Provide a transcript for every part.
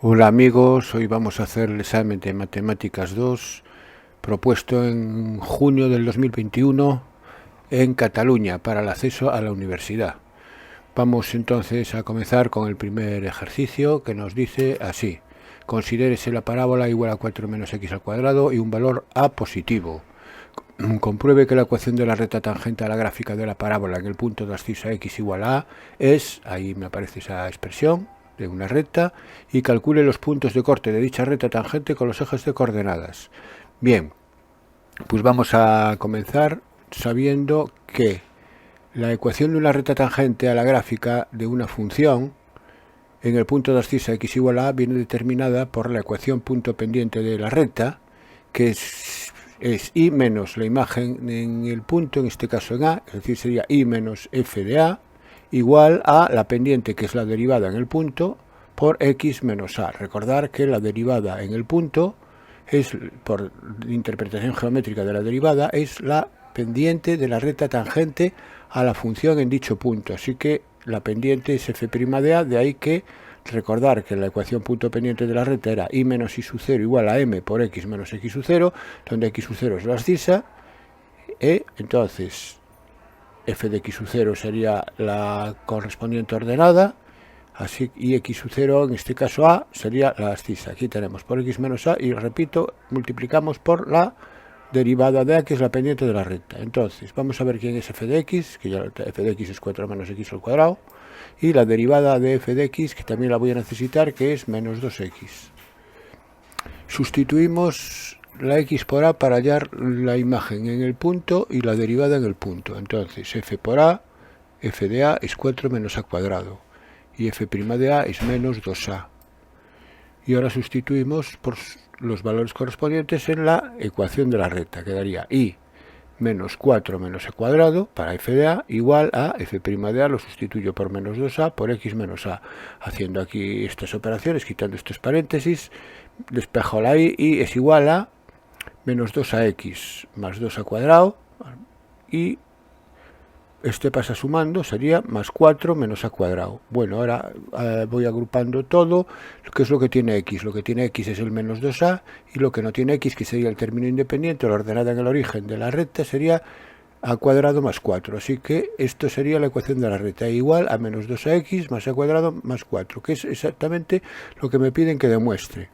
Hola amigos, hoy vamos a hacer el examen de Matemáticas 2 propuesto en junio del 2021 en Cataluña para el acceso a la universidad. Vamos entonces a comenzar con el primer ejercicio que nos dice así: considérese la parábola igual a 4 menos x al cuadrado y un valor a positivo. Compruebe que la ecuación de la recta tangente a la gráfica de la parábola en el punto de ascisa x igual a es, ahí me aparece esa expresión, de una recta, y calcule los puntos de corte de dicha recta tangente con los ejes de coordenadas. Bien, pues vamos a comenzar sabiendo que la ecuación de una recta tangente a la gráfica de una función en el punto de ascisa x igual a viene determinada por la ecuación punto pendiente de la recta, que es y menos la imagen en el punto, en este caso en A, es decir, sería y menos f de A, igual a la pendiente, que es la derivada en el punto, por x menos A. Recordar que la derivada en el punto es, por interpretación geométrica de la derivada, es la pendiente de la recta tangente a la función en dicho punto. Así que la pendiente es f' de A, de ahí que recordar que la ecuación punto pendiente de la recta era y menos y sub 0 igual a m por x menos x sub 0, donde x sub 0 es la abscisa, entonces f de x sub 0 sería la correspondiente ordenada, así, y x sub 0, en este caso a, sería la abscisa. Aquí tenemos por x menos a y, repito, multiplicamos por la derivada de a, que es la pendiente de la recta. Entonces, vamos a ver quién es f de x, que ya f de x es 4 menos x al cuadrado, y la derivada de f de x, que también la voy a necesitar, que es menos 2x. Sustituimos la x por a para hallar la imagen en el punto y la derivada en el punto. Entonces, f por a, f de a es 4 menos a cuadrado, y f' de a es menos 2a. Y ahora sustituimos por los valores correspondientes en la ecuación de la recta. Quedaría y menos 4 menos a cuadrado para f de a igual a f' de a, lo sustituyo por menos 2a por x menos a. Haciendo aquí estas operaciones, quitando estos paréntesis, despejo la y es igual a menos 2ax más 2 a cuadrado, y este pasa sumando, sería más 4 menos a cuadrado. Bueno, ahora voy agrupando todo. ¿Qué es lo que tiene x? Lo que tiene x es el menos 2a, y lo que no tiene x, que sería el término independiente, la ordenada en el origen de la recta, sería a cuadrado más 4. Así que esto sería la ecuación de la recta, igual a menos 2ax más a cuadrado más 4, que es exactamente lo que me piden que demuestre.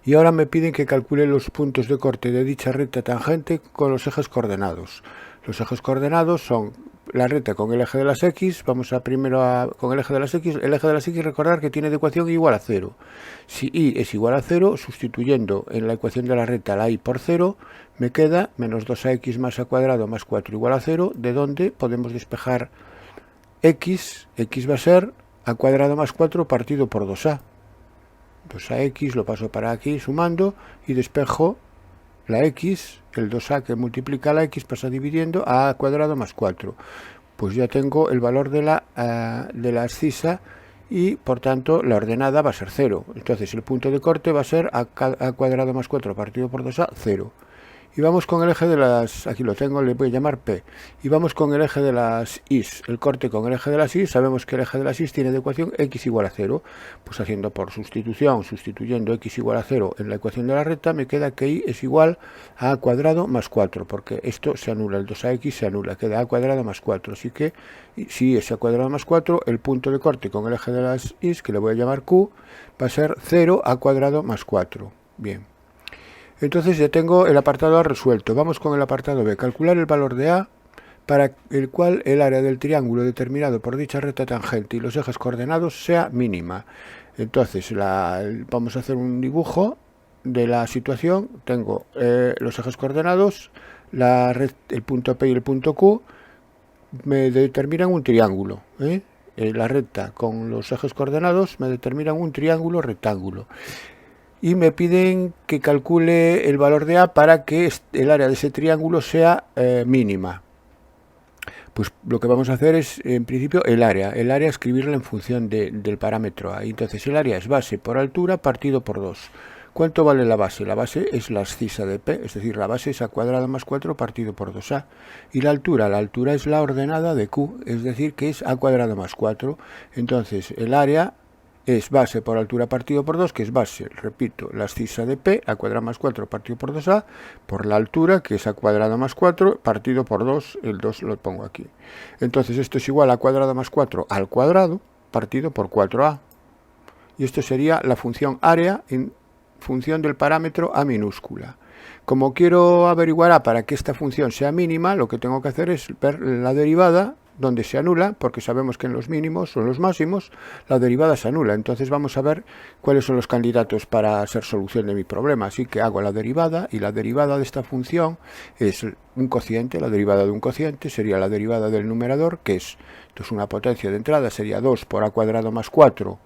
Y ahora me piden que calcule los puntos de corte de dicha recta tangente con los ejes coordenados. Los ejes coordenados son la recta con el eje de las x. Vamos a primero con el eje de las x. El eje de las x, recordar que tiene de ecuación igual a 0. Si y es igual a 0, sustituyendo en la ecuación de la recta la y por 0, me queda menos 2ax más a cuadrado más 4 igual a 0, de donde podemos despejar x. X va a ser a cuadrado más 4 partido por 2a. 2ax lo paso para aquí sumando y despejo la x, el 2a que multiplica la x pasa dividiendo a cuadrado más 4. Pues ya tengo el valor de la abscisa, y por tanto la ordenada va a ser 0. Entonces el punto de corte va a ser a cuadrado más 4 partido por 2a, 0. Y vamos con el eje de las, aquí lo tengo, le voy a llamar P, y vamos con el eje de las Is. El corte con el eje de las Is, sabemos que el eje de las Is tiene de ecuación x igual a 0, pues haciendo por sustitución, sustituyendo x igual a 0 en la ecuación de la recta, me queda que y es igual a cuadrado más 4, porque esto se anula, el 2ax se anula, queda a cuadrado más 4, así que si es a cuadrado más 4, el punto de corte con el eje de las Is, que le voy a llamar Q, va a ser 0 a cuadrado más 4. Bien. Entonces ya tengo el apartado A resuelto. Vamos con el apartado B. Calcular el valor de A para el cual el área del triángulo determinado por dicha recta tangente y los ejes coordenados sea mínima. Entonces vamos a hacer un dibujo de la situación. Tengo los ejes coordenados, el punto P y el punto Q me determinan un triángulo. La recta con los ejes coordenados me determinan un triángulo rectángulo. Y me piden que calcule el valor de A para que el área de ese triángulo sea mínima. Pues lo que vamos a hacer es, en principio, el área escribirla en función del parámetro A. Entonces el área es base por altura partido por 2. ¿Cuánto vale la base? La base es la abscisa de P, es decir, la base es a cuadrado más 4 partido por 2a. Y la altura es la ordenada de Q, es decir, que es a cuadrado más 4. Entonces el área es base por altura partido por 2, que es base, repito, la abscisa de P, a cuadrado más 4 partido por 2A, por la altura, que es a cuadrado más 4, partido por 2, el 2 lo pongo aquí. Entonces esto es igual a cuadrado más 4 al cuadrado, partido por 4A. Y esto sería la función área en función del parámetro A minúscula. Como quiero averiguar A para que esta función sea mínima, lo que tengo que hacer es ver la derivada donde se anula, porque sabemos que en los mínimos o en los máximos la derivada se anula. Entonces vamos a ver cuáles son los candidatos para ser solución de mi problema. Así que hago la derivada, y la derivada de esta función es un cociente. La derivada de un cociente sería la derivada del numerador, que es entonces una potencia de entrada, sería 2 por a cuadrado más 4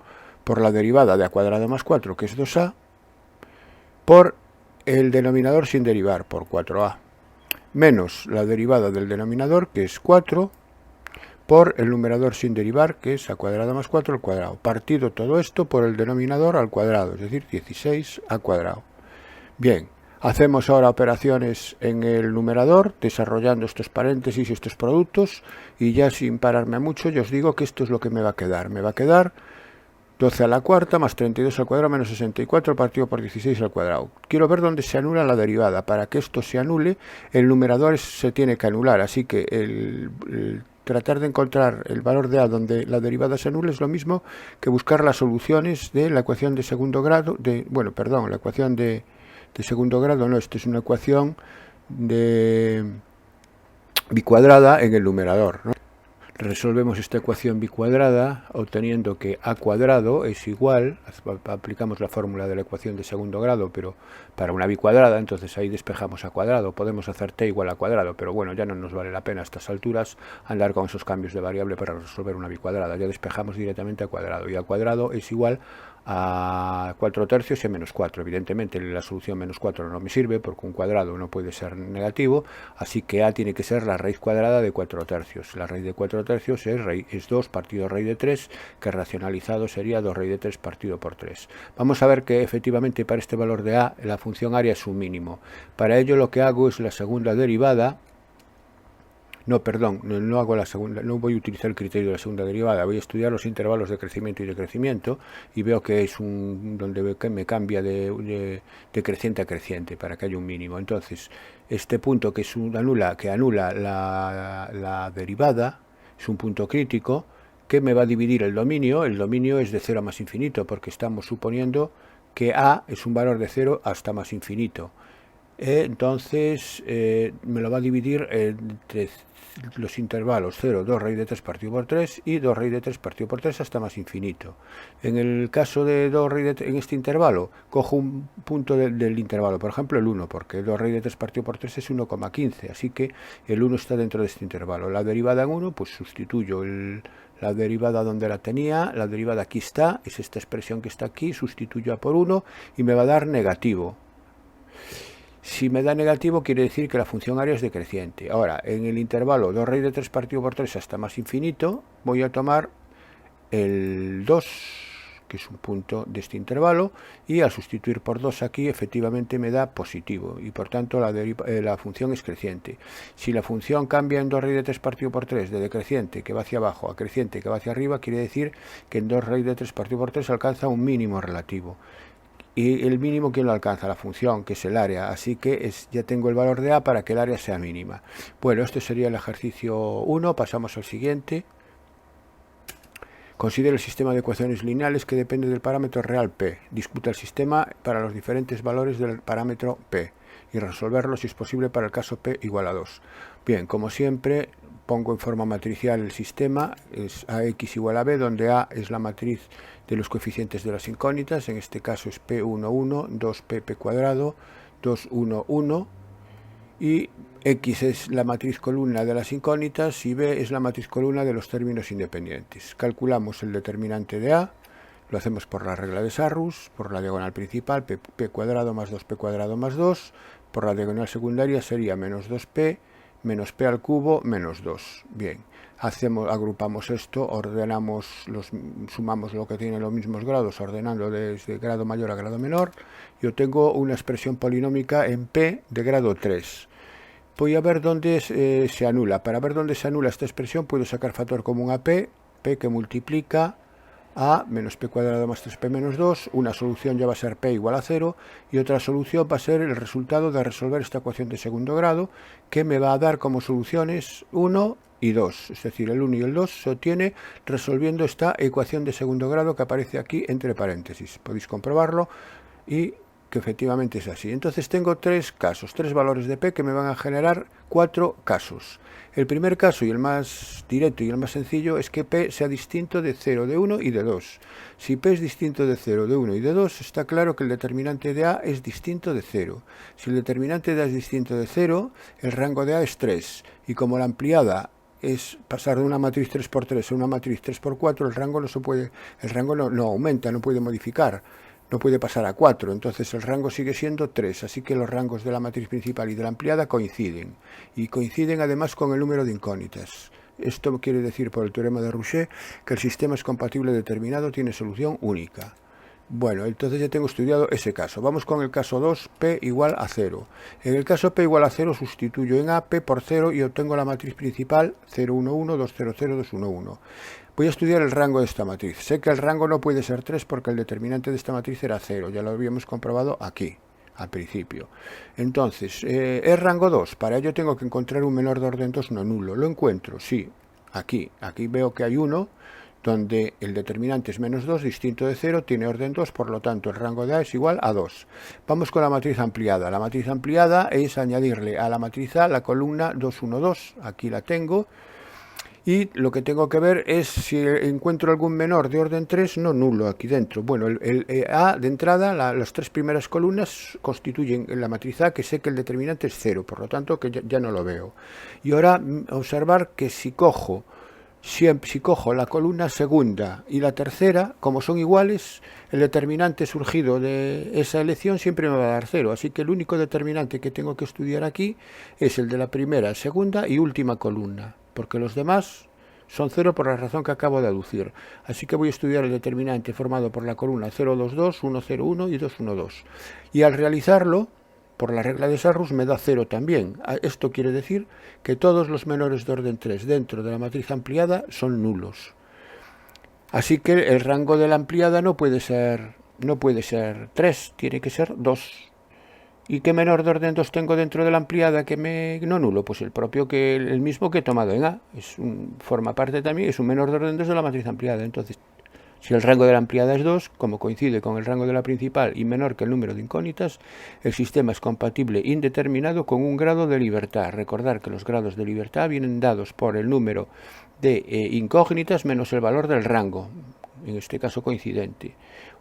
por la derivada de a cuadrado más 4, que es 2a, por el denominador sin derivar, por 4a, menos la derivada del denominador, que es 4, por el numerador sin derivar, que es a cuadrado más 4 al cuadrado, partido todo esto por el denominador al cuadrado, es decir, 16 al cuadrado. Bien, hacemos ahora operaciones en el numerador, desarrollando estos paréntesis y estos productos, y ya sin pararme mucho, yo os digo que esto es lo que me va a quedar. Me va a quedar 12 a la cuarta más 32 al cuadrado menos 64 partido por 16 al cuadrado. Quiero ver dónde se anula la derivada. Para que esto se anule, el numerador se tiene que anular, así que el tratar de encontrar el valor de A donde la derivada se anule es lo mismo que buscar las soluciones de la ecuación de segundo grado, la ecuación de segundo grado, no, esto es una ecuación de bicuadrada en el numerador, ¿no? Resolvemos esta ecuación bicuadrada obteniendo que a cuadrado es igual, aplicamos la fórmula de la ecuación de segundo grado, pero para una bicuadrada, entonces ahí despejamos a cuadrado, podemos hacer t igual a cuadrado, pero bueno, ya no nos vale la pena a estas alturas andar con esos cambios de variable para resolver una bicuadrada, ya despejamos directamente a cuadrado, y a cuadrado es igual a 4 tercios y a menos 4. Evidentemente la solución menos 4 no me sirve porque un cuadrado no puede ser negativo, así que A tiene que ser la raíz cuadrada de 4 tercios. La raíz de 4 tercios es 2 partido raíz de 3, que racionalizado sería 2 raíz de 3 partido por 3. Vamos a ver que efectivamente para este valor de A la función área es un mínimo. Para ello lo que hago es la segunda derivada. No, perdón, no hago la segunda, no voy a utilizar el criterio de la segunda derivada, voy a estudiar los intervalos de crecimiento y decrecimiento y veo que es donde me cambia de creciente a creciente para que haya un mínimo. Entonces, este punto que anula la derivada es un punto crítico que me va a dividir el dominio es de 0 a más infinito porque estamos suponiendo que A es un valor de 0 hasta más infinito. Entonces me lo va a dividir entre los intervalos 0, 2 raíz de 3 partido por 3 y 2 raíz de 3 partido por 3 hasta más infinito. En el caso de 2 raíz de 3, en este intervalo, cojo un punto del intervalo, por ejemplo el 1, porque 2 raíz de 3 partido por 3 es 1,15, así que el 1 está dentro de este intervalo. La derivada en 1, pues sustituyo la derivada donde la tenía, la derivada aquí está, es esta expresión que está aquí, sustituyo A por 1 y me va a dar negativo. Si me da negativo quiere decir que la función área es decreciente. Ahora, en el intervalo 2 raíz de 3 partido por 3 hasta más infinito, voy a tomar el 2, que es un punto de este intervalo, y al sustituir por 2 aquí efectivamente me da positivo, y por tanto la función es creciente. Si la función cambia en 2 raíz de 3 partido por 3 de decreciente que va hacia abajo a creciente que va hacia arriba, quiere decir que en 2 raíz de 3 partido por 3 alcanza un mínimo relativo. Y el mínimo, ¿quién lo alcanza? La función, que es el área. Así que ya tengo el valor de A para que el área sea mínima. Bueno, este sería el ejercicio 1. Pasamos al siguiente. Considera el sistema de ecuaciones lineales que depende del parámetro real P. Discuta el sistema para los diferentes valores del parámetro P y resolverlo si es posible para el caso P igual a 2. Bien, como siempre, pongo en forma matricial el sistema, es AX igual a B, donde A es la matriz de los coeficientes de las incógnitas, en este caso es P1, 1, 2P, P cuadrado, 2, 1, 1, y X es la matriz columna de las incógnitas y B es la matriz columna de los términos independientes. Calculamos el determinante de A, lo hacemos por la regla de Sarrus, por la diagonal principal, P cuadrado más 2P cuadrado más 2, por la diagonal secundaria sería menos 2P, menos P al cubo, menos 2. Bien, agrupamos esto, sumamos lo que tiene los mismos grados, ordenando desde grado mayor a grado menor, y obtengo una expresión polinómica en P de grado 3. Voy a ver dónde se anula. Para ver dónde se anula esta expresión puedo sacar factor común a P que multiplica A menos P cuadrado más 3P menos 2, una solución ya va a ser P igual a 0 y otra solución va a ser el resultado de resolver esta ecuación de segundo grado, que me va a dar como soluciones 1 y 2, es decir, el 1 y el 2 se obtiene resolviendo esta ecuación de segundo grado que aparece aquí entre paréntesis. Podéis comprobarlo y que efectivamente es así. Entonces tengo tres casos, tres valores de P que me van a generar cuatro casos. El primer caso y el más directo y el más sencillo es que P sea distinto de 0, de 1 y de 2. Si P es distinto de 0, de 1 y de 2, está claro que el determinante de A es distinto de 0. Si el determinante de A es distinto de 0, el rango de A es 3. Y como la ampliada es pasar de una matriz 3×3 a una matriz 3×4, el rango no aumenta, no puede modificar. No puede pasar a 4, entonces el rango sigue siendo 3, así que los rangos de la matriz principal y de la ampliada coinciden, y coinciden además con el número de incógnitas. Esto quiere decir, por el teorema de Rouchet, que el sistema es compatible determinado, tiene solución única. Bueno, entonces ya tengo estudiado ese caso. Vamos con el caso 2, P igual a 0. En el caso P igual a 0 sustituyo en A P por 0 y obtengo la matriz principal 0, 1, 1, 2, 0, 0, 2, 1, 1. Voy a estudiar el rango de esta matriz. Sé que el rango no puede ser 3 porque el determinante de esta matriz era 0. Ya lo habíamos comprobado aquí, al principio. Entonces, es rango 2. Para ello tengo que encontrar un menor de orden 2 no nulo. ¿Lo encuentro? Sí, aquí. Aquí veo que hay uno donde el determinante es menos 2, distinto de 0, tiene orden 2, por lo tanto el rango de A es igual a 2. Vamos con la matriz ampliada. La matriz ampliada es añadirle a la matriz A la columna 2, 1, 2. Aquí la tengo. Y lo que tengo que ver es si encuentro algún menor de orden 3 no nulo aquí dentro. Bueno, el A de entrada, las tres primeras columnas constituyen la matriz A, que sé que el determinante es 0, por lo tanto que ya no lo veo. Y ahora observar que si cojo la columna segunda y la tercera, como son iguales, el determinante surgido de esa elección siempre me va a dar 0. Así que el único determinante que tengo que estudiar aquí es el de la primera, segunda y última columna, porque los demás son 0 por la razón que acabo de aducir. Así que voy a estudiar el determinante formado por la columna 0, 2, 2, 1, 0, 1 y 2, 1, 2. Y al realizarlo, por la regla de Sarrus, me da 0 también. Esto quiere decir que todos los menores de orden 3 dentro de la matriz ampliada son nulos. Así que el rango de la ampliada no puede ser 3, tiene que ser 2. ¿Y qué menor de orden 2 tengo dentro de la ampliada que no nulo? Pues el mismo que he tomado en A. Forma parte también, es un menor de orden 2 de la matriz ampliada. Entonces, si el rango de la ampliada es 2, como coincide con el rango de la principal y menor que el número de incógnitas, el sistema es compatible indeterminado con un grado de libertad. Recordar que los grados de libertad vienen dados por el número de incógnitas menos el valor del rango, en este caso coincidente.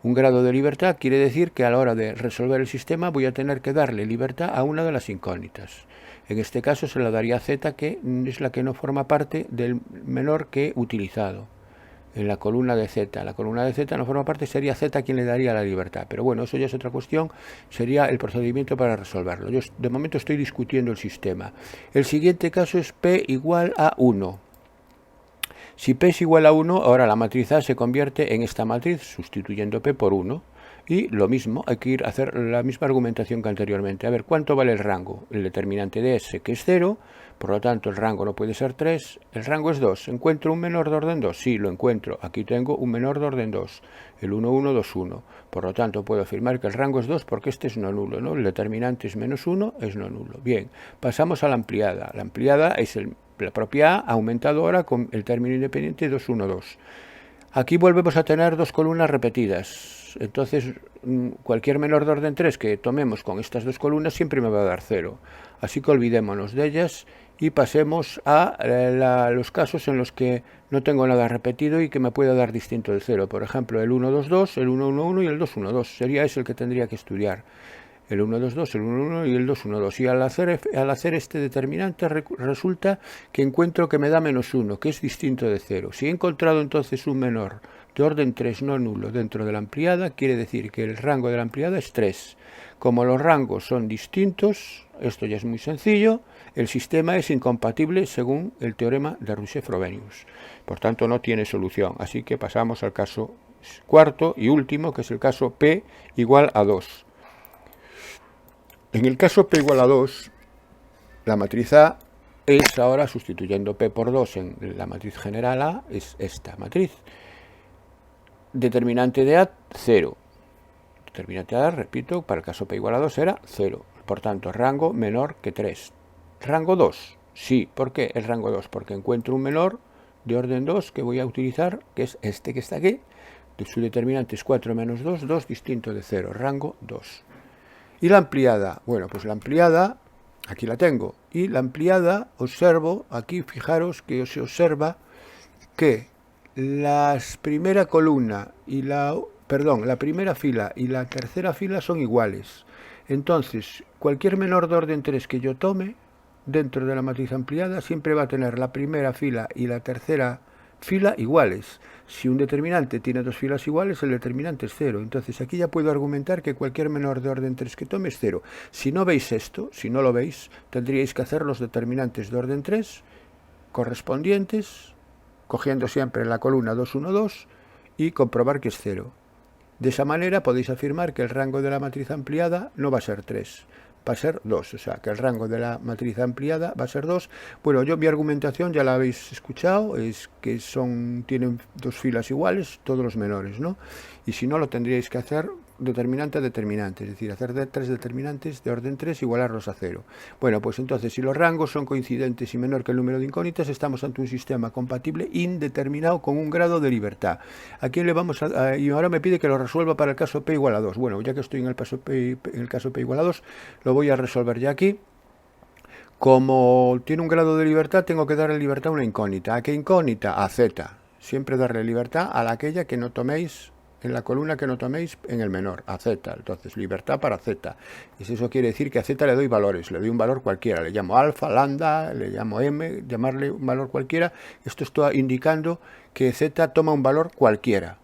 Un grado de libertad quiere decir que a la hora de resolver el sistema voy a tener que darle libertad a una de las incógnitas. En este caso se la daría a Z, que es la que no forma parte del menor que he utilizado en la columna de Z. La columna de Z no forma parte, sería Z quien le daría la libertad. Pero bueno, eso ya es otra cuestión, sería el procedimiento para resolverlo. Yo de momento estoy discutiendo el sistema. El siguiente caso es P igual a 1. Si P es igual a 1, ahora la matriz A se convierte en esta matriz, sustituyendo P por 1. Y lo mismo, hay que ir a hacer la misma argumentación que anteriormente. A ver, ¿cuánto vale el rango? El determinante de S, que es 0, por lo tanto el rango no puede ser 3, el rango es 2. ¿Encuentro un menor de orden 2? Sí, lo encuentro. Aquí tengo un menor de orden 2, el 1, 1, 2, 1. Por lo tanto, puedo afirmar que el rango es 2 porque este es no nulo, ¿no? El determinante es menos 1, es no nulo. Bien, pasamos a la ampliada. La ampliada es la propia A aumentado ahora con el término independiente 2, 1, 2. Aquí volvemos a tener dos columnas repetidas. Entonces, cualquier menor de orden 3 que tomemos con estas dos columnas siempre me va a dar 0. Así que olvidémonos de ellas y pasemos a los casos en los que no tengo nada repetido y que me pueda dar distinto de 0. Por ejemplo, el 1, 2, 2, el 1, 1, 1 y el 2, 1, 2. Sería ese el que tendría que estudiar. El 1, 2, 2, el 1, 1 y el 2, 1, 2. Y al hacer este determinante resulta que encuentro que me da menos 1, que es distinto de 0. Si he encontrado entonces un menor de orden 3 no nulo dentro de la ampliada, quiere decir que el rango de la ampliada es 3. Como los rangos son distintos, esto ya es muy sencillo, el sistema es incompatible según el teorema de Rouchet-Frobenius. Por tanto, no tiene solución. Así que pasamos al caso cuarto y último, que es el caso P igual a 2. En el caso P igual a 2, la matriz A es ahora, sustituyendo P por 2 en la matriz general A, es esta matriz. determinante de A, 0. Determinante de A, repito, para el caso P igual a 2 era 0. Por tanto, rango menor que 3. Rango 2. Sí, ¿por qué el rango 2? Porque encuentro un menor de orden 2 que voy a utilizar, que es este que está aquí. Su determinante es 4 menos 2, 2 distinto de 0, rango 2. ¿Y la ampliada? Bueno, pues la ampliada, aquí la tengo. Y la ampliada, observo, aquí fijaros que se observa que la primera columna y la primera fila y la tercera fila son iguales. Entonces, cualquier menor de orden 3 que yo tome dentro de la matriz ampliada siempre va a tener la primera fila y la tercera fila iguales. Si un determinante tiene dos filas iguales, el determinante es 0. Entonces aquí ya puedo argumentar que cualquier menor de orden 3 que tome es 0. Si no veis esto, si no lo veis, tendríais que hacer los determinantes de orden 3 correspondientes, cogiendo siempre la columna 2, 1, 2 y comprobar que es 0. De esa manera podéis afirmar que el rango de la matriz ampliada no va a ser 3, va a ser 2, o sea, que el rango de la matriz ampliada va a ser 2. Bueno, mi argumentación ya la habéis escuchado, es que tienen dos filas iguales, todos los menores, ¿no? Y si no, lo tendríais que hacer determinante a determinante, es decir, hacer tres determinantes de orden 3 igualarlos a 0. Bueno, pues entonces, si los rangos son coincidentes y menor que el número de incógnitas, estamos ante un sistema compatible indeterminado con un grado de libertad. Aquí le vamos y ahora me pide que lo resuelva para el caso P igual a 2. Bueno, ya que estoy en el caso P igual a 2, lo voy a resolver ya aquí. Como tiene un grado de libertad, tengo que darle libertad a una incógnita. ¿A qué incógnita? A Z. Siempre darle libertad a aquella que no toméis en la columna que no toméis en el menor, a Z. Entonces, libertad para Z. Y eso quiere decir que a Z le doy valores, le doy un valor cualquiera. Le llamo alfa, lambda, le llamo m, llamarle un valor cualquiera. Esto está indicando que Z toma un valor cualquiera.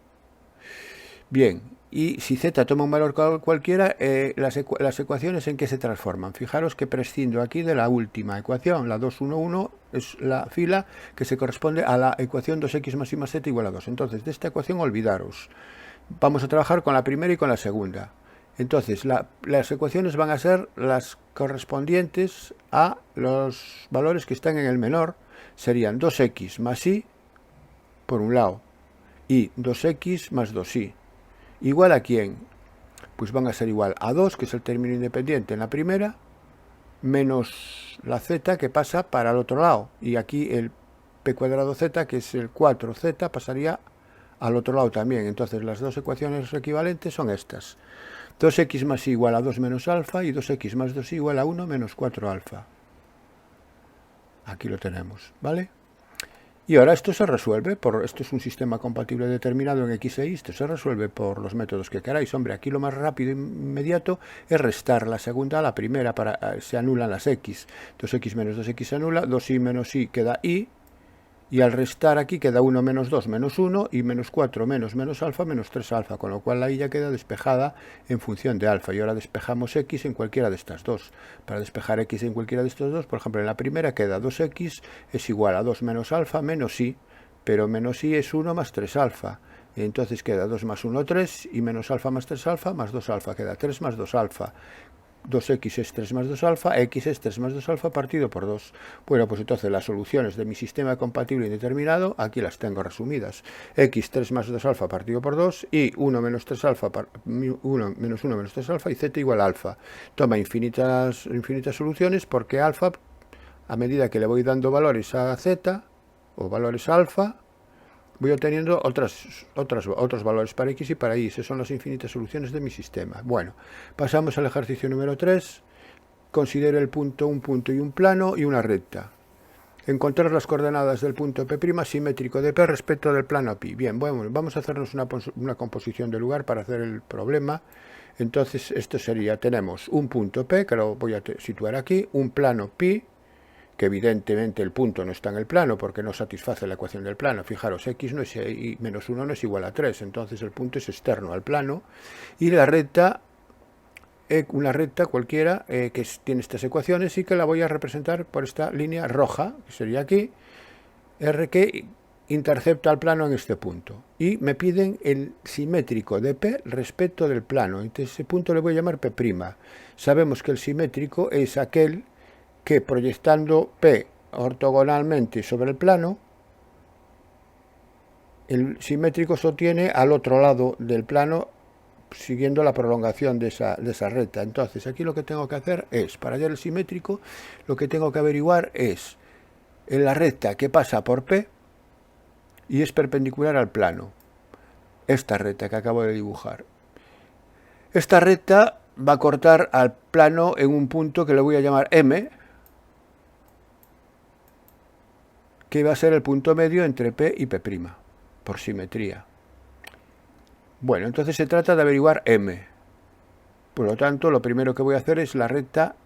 Bien, y si Z toma un valor cualquiera, las ecuaciones en qué se transforman. Fijaros que prescindo aquí de la última ecuación, la 2, 1, 1 es la fila que se corresponde a la ecuación 2x más y más z igual a 2. Entonces, de esta ecuación olvidaros. Vamos a trabajar con la primera y con la segunda. Entonces, las ecuaciones van a ser las correspondientes a los valores que están en el menor. Serían 2x más y, por un lado, y 2x más 2y. ¿Igual a quién? Pues van a ser igual a 2, que es el término independiente en la primera, menos la z que pasa para el otro lado. Y aquí el p cuadrado z, que es el 4z, pasaría al otro lado también. Entonces las dos ecuaciones equivalentes son estas. 2x más y igual a 2 menos alfa y 2x más 2y igual a 1 menos 4 alfa. Aquí lo tenemos, ¿vale? Y ahora esto se resuelve, esto es un sistema compatible determinado en X e Y, esto se resuelve por los métodos que queráis. Hombre, aquí lo más rápido e inmediato es restar la segunda a la primera, se anulan las X. 2X menos 2X se anula, 2Y menos Y queda Y, y al restar aquí queda 1 menos 2 menos 1, y menos 4 menos alfa menos 3 alfa, con lo cual la Y ya queda despejada en función de alfa. Y ahora despejamos X en cualquiera de estas dos. Para despejar X en cualquiera de estos dos, por ejemplo, en la primera queda 2X es igual a 2 menos alfa menos Y, pero menos Y es 1 más 3 alfa. Entonces queda 2 más 1, 3, y menos alfa más 3 alfa más 2 alfa, queda 3 más 2 alfa. 2x es 3 más 2 alfa, x es 3 más 2 alfa partido por 2. Bueno, pues entonces las soluciones de mi sistema compatible indeterminado, aquí las tengo resumidas. X 3 más 2 alfa partido por 2, y 1 menos 3 alfa, 1 menos 1 menos 3 alfa, y z igual a alfa. Toma infinitas soluciones, porque alfa, a medida que le voy dando valores a z, o valores a alfa, voy obteniendo otros valores para x y para y. Esas son las infinitas soluciones de mi sistema. Bueno, pasamos al ejercicio número 3. Considere el punto, un punto y un plano y una recta. Encontrar las coordenadas del punto P' simétrico de P respecto del plano pi. Bien, bueno, vamos a hacernos una composición de lugar para hacer el problema. Entonces, esto sería, tenemos un punto P, que lo voy a situar aquí, un plano pi, que evidentemente el punto no está en el plano porque no satisface la ecuación del plano. Fijaros, x no es, y menos 1 no es igual a 3, entonces el punto es externo al plano. Y la recta, una recta cualquiera que tiene estas ecuaciones, y que la voy a representar por esta línea roja, que sería aquí, R, que intercepta al plano en este punto. Y me piden el simétrico de P respecto del plano. Entonces ese punto le voy a llamar P'. Sabemos que el simétrico es aquel que, proyectando P ortogonalmente sobre el plano, el simétrico sostiene al otro lado del plano siguiendo la prolongación de esa recta. Entonces aquí lo que tengo que hacer es, para hallar el simétrico, lo que tengo que averiguar es en la recta que pasa por P y es perpendicular al plano. Esta recta que acabo de dibujar. Esta recta va a cortar al plano en un punto que le voy a llamar M, que va a ser el punto medio entre P y P', por simetría. Bueno, entonces se trata de averiguar M. Por lo tanto, lo primero que voy a hacer es la recta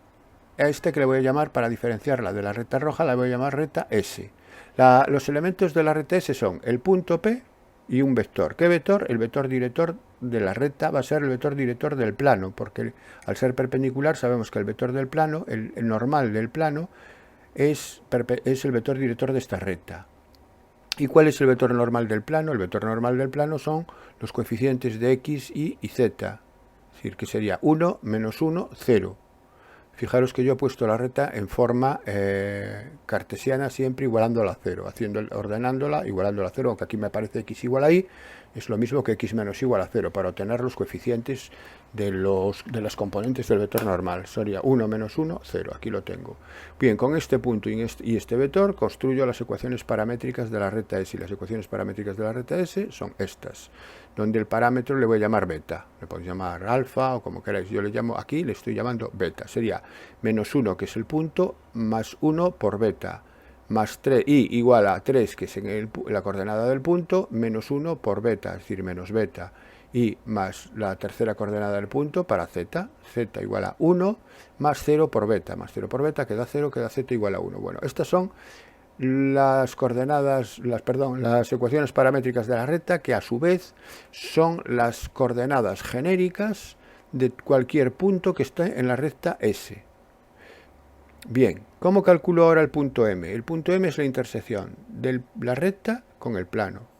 que le voy a llamar, para diferenciarla de la recta roja, la voy a llamar recta S. Los elementos de la recta S son el punto P y un vector. ¿Qué vector? El vector director de la recta va a ser el vector director del plano, porque al ser perpendicular sabemos que el vector del plano, el normal del plano, es el vector director de esta recta. ¿Y cuál es el vector normal del plano? El vector normal del plano son los coeficientes de x, y z. Es decir, que sería 1, menos 1, 0. Fijaros que yo he puesto la recta en forma cartesiana, siempre igualándola a 0, ordenándola, igualándola a 0, aunque aquí me aparece x igual a y, es lo mismo que x menos y igual a 0, para obtener los coeficientes de las componentes del vector normal. Sería 1 menos 1, 0, aquí lo tengo. Bien, con este punto y este vector construyo las ecuaciones paramétricas de la recta S, y las ecuaciones paramétricas de la recta S son estas, donde el parámetro le voy a llamar beta, le podéis llamar alfa o como queráis, yo le llamo aquí, le estoy llamando beta, sería menos 1, que es el punto, más 1 por beta, más 3, y igual a 3, que es en la coordenada del punto, menos 1 por beta, es decir, menos beta, y más la tercera coordenada del punto para z, z igual a 1, más 0 por beta, queda 0, queda z igual a 1. Bueno, estas son las coordenadas, las ecuaciones paramétricas de la recta, que a su vez son las coordenadas genéricas de cualquier punto que esté en la recta S. Bien, ¿cómo calculo ahora el punto M? El punto M es la intersección de la recta con el plano.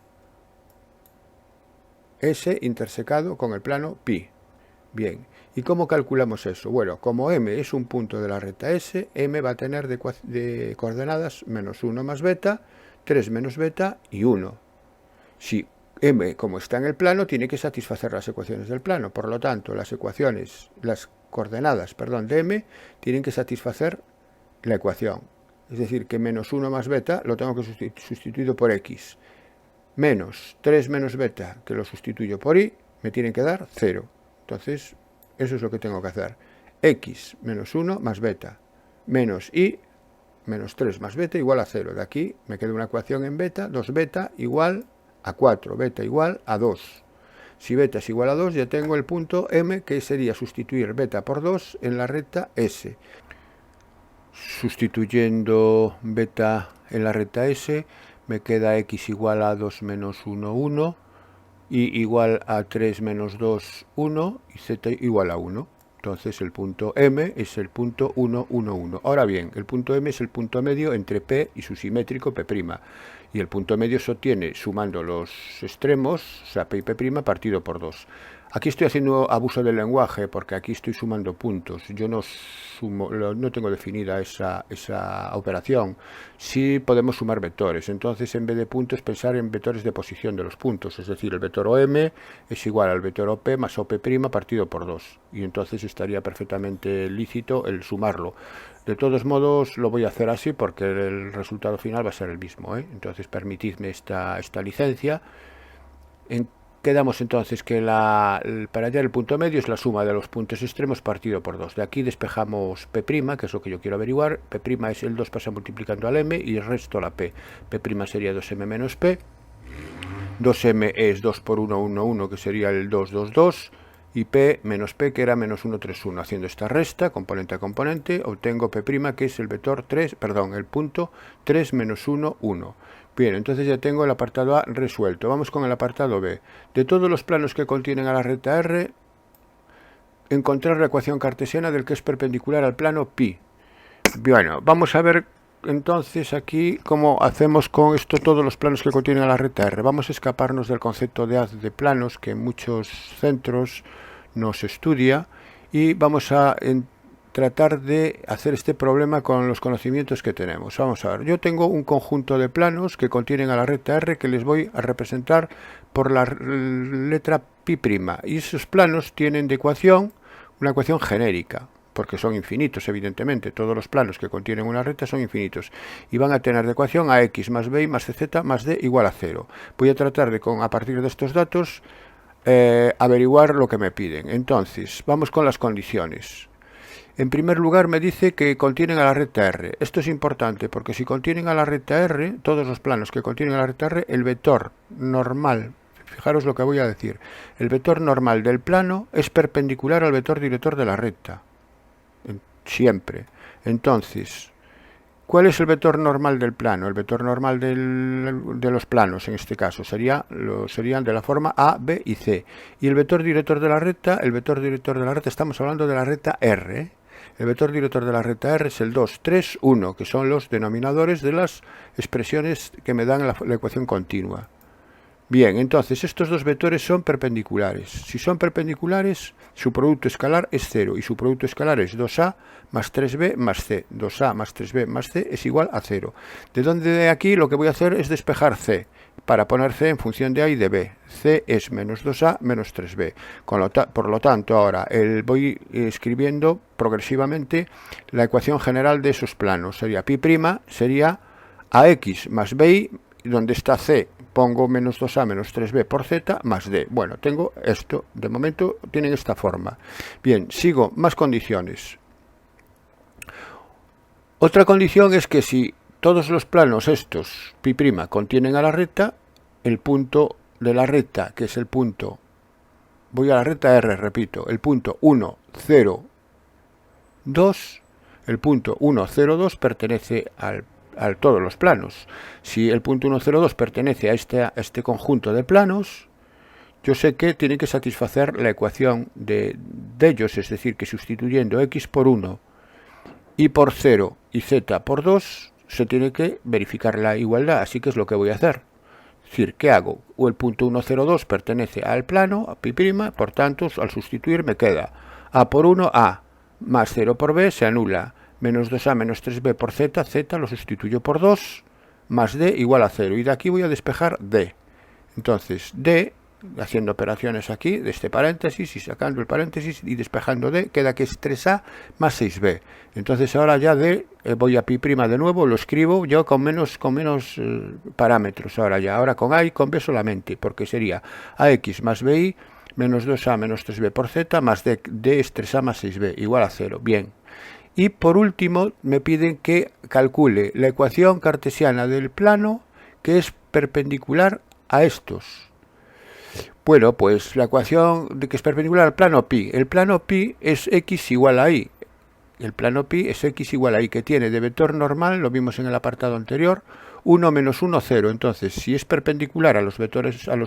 S intersecado con el plano pi. Bien, ¿y cómo calculamos eso? Bueno, como M es un punto de la recta S, M va a tener de coordenadas menos 1 más beta, 3 menos beta y 1. Si M, como está en el plano, tiene que satisfacer las ecuaciones del plano. Por lo tanto, las coordenadas de M tienen que satisfacer la ecuación. Es decir, que menos 1 más beta lo tengo que sustituir por X. Menos 3 menos beta, que lo sustituyo por Y, me tienen que dar 0. Entonces, eso es lo que tengo que hacer. X menos 1 más beta, menos Y, menos 3 más beta igual a 0. De aquí me queda una ecuación en beta, 2 beta igual a 4, beta igual a 2. Si beta es igual a 2, ya tengo el punto M, que sería sustituir beta por 2 en la recta S. Sustituyendo beta en la recta S, me queda x igual a 2 menos 1, 1, y igual a 3 menos 2, 1, y z igual a 1. Entonces el punto M es el punto 1, 1, 1. Ahora bien, el punto M es el punto medio entre P y su simétrico P'. Y el punto medio se obtiene sumando los extremos, o sea, P y P' partido por 2. Aquí estoy haciendo abuso del lenguaje porque aquí estoy sumando puntos. Yo no tengo definida esa operación. Sí podemos sumar vectores. Entonces, en vez de puntos, pensar en vectores de posición de los puntos. Es decir, el vector OM es igual al vector OP más OP' partido por 2. Y entonces estaría perfectamente lícito el sumarlo. De todos modos, lo voy a hacer así porque el resultado final va a ser el mismo, ¿eh? Entonces, permitidme esta licencia. Quedamos entonces que para hallar el punto medio es la suma de los puntos extremos partido por 2. De aquí despejamos P', que es lo que yo quiero averiguar. P' es el 2 pasa multiplicando al M y el resto la P. P' sería 2M menos P. 2M es 2 por 1, 1, 1, que sería el 2, 2, 2. Y P menos P, que era menos 1, 3, 1. Haciendo esta resta, componente a componente, obtengo P', que es el vector 3, el punto 3 menos 1, 1. Bien, entonces ya tengo el apartado A resuelto. Vamos con el apartado B. De todos los planos que contienen a la recta R, encontrar la ecuación cartesiana del que es perpendicular al plano pi. Bueno, vamos a ver entonces aquí cómo hacemos con esto todos los planos que contienen a la recta R. Vamos a escaparnos del concepto de haz de planos que en muchos centros nos estudia y vamos a tratar de hacer este problema con los conocimientos que tenemos. Vamos a ver, yo tengo un conjunto de planos que contienen a la recta R que les voy a representar por la letra pi', y esos planos tienen de ecuación una ecuación genérica, porque son infinitos, evidentemente. Todos los planos que contienen una recta son infinitos. Y van a tener de ecuación a x más b más cz más d igual a 0. Voy a tratar de, a partir de estos datos, averiguar lo que me piden. Entonces, vamos con las condiciones. En primer lugar, me dice que contienen a la recta R. Esto es importante, porque si contienen a la recta R, todos los planos que contienen a la recta R, el vector normal, fijaros lo que voy a decir, el vector normal del plano es perpendicular al vector director de la recta. Siempre. Entonces, ¿cuál es el vector normal del plano? El vector normal de los planos, en este caso, serían de la forma A, B y C. Y el vector director de la recta, estamos hablando de la recta R, ¿eh? El vector director de la recta R es el 2, 3, 1, que son los denominadores de las expresiones que me dan la ecuación continua. Bien, entonces estos dos vectores son perpendiculares. Si son perpendiculares, su producto escalar es 0 y su producto escalar es 2a más 3b más c. 2a más 3b más c es igual a 0. De donde de aquí lo que voy a hacer es despejar c, para poner c en función de a y de b. c es menos 2a menos 3b. Por lo tanto, ahora voy escribiendo progresivamente la ecuación general de esos planos. Sería pi', sería ax más bi, donde está c, pongo menos 2a menos 3b por z más d. Bueno, tengo esto, de momento tienen esta forma. Bien, sigo, más condiciones. Otra condición es que si todos los planos estos, pi', contienen a la recta, el punto de la recta, que es el punto, voy a la recta R, repito, el punto 1, 0, 2, el punto 1, 0, 2 pertenece a todos los planos. Si el punto 1, 0, 2 pertenece a este conjunto de planos, yo sé que tiene que satisfacer la ecuación de ellos, es decir, que sustituyendo x por 1, y por 0 y z por 2, se tiene que verificar la igualdad, así que es lo que voy a hacer. Es decir, ¿qué hago? O el punto 1, 0, 2 pertenece al plano, a pi', por tanto, al sustituir me queda a por 1, a, más 0 por b se anula, menos 2a menos 3b por z, z lo sustituyo por 2, más d igual a 0. Y de aquí voy a despejar d. Entonces, d, haciendo operaciones aquí, de este paréntesis, y sacando el paréntesis, y despejando d, queda que es 3a más 6b. Entonces ahora ya d, voy a pi' de nuevo, lo escribo yo con menos parámetros, ahora con a y con b solamente, porque sería ax más bi, menos 2a menos 3b por z, más d es 3a más 6b, igual a 0. Bien. Y por último me piden que calcule la ecuación cartesiana del plano que es perpendicular a estos. Bueno, pues la ecuación de que es perpendicular al plano pi. El plano pi es x igual a y. El plano pi es x igual a y, que tiene de vector normal, lo vimos en el apartado anterior, 1 menos 1, 0. Entonces, si es perpendicular a los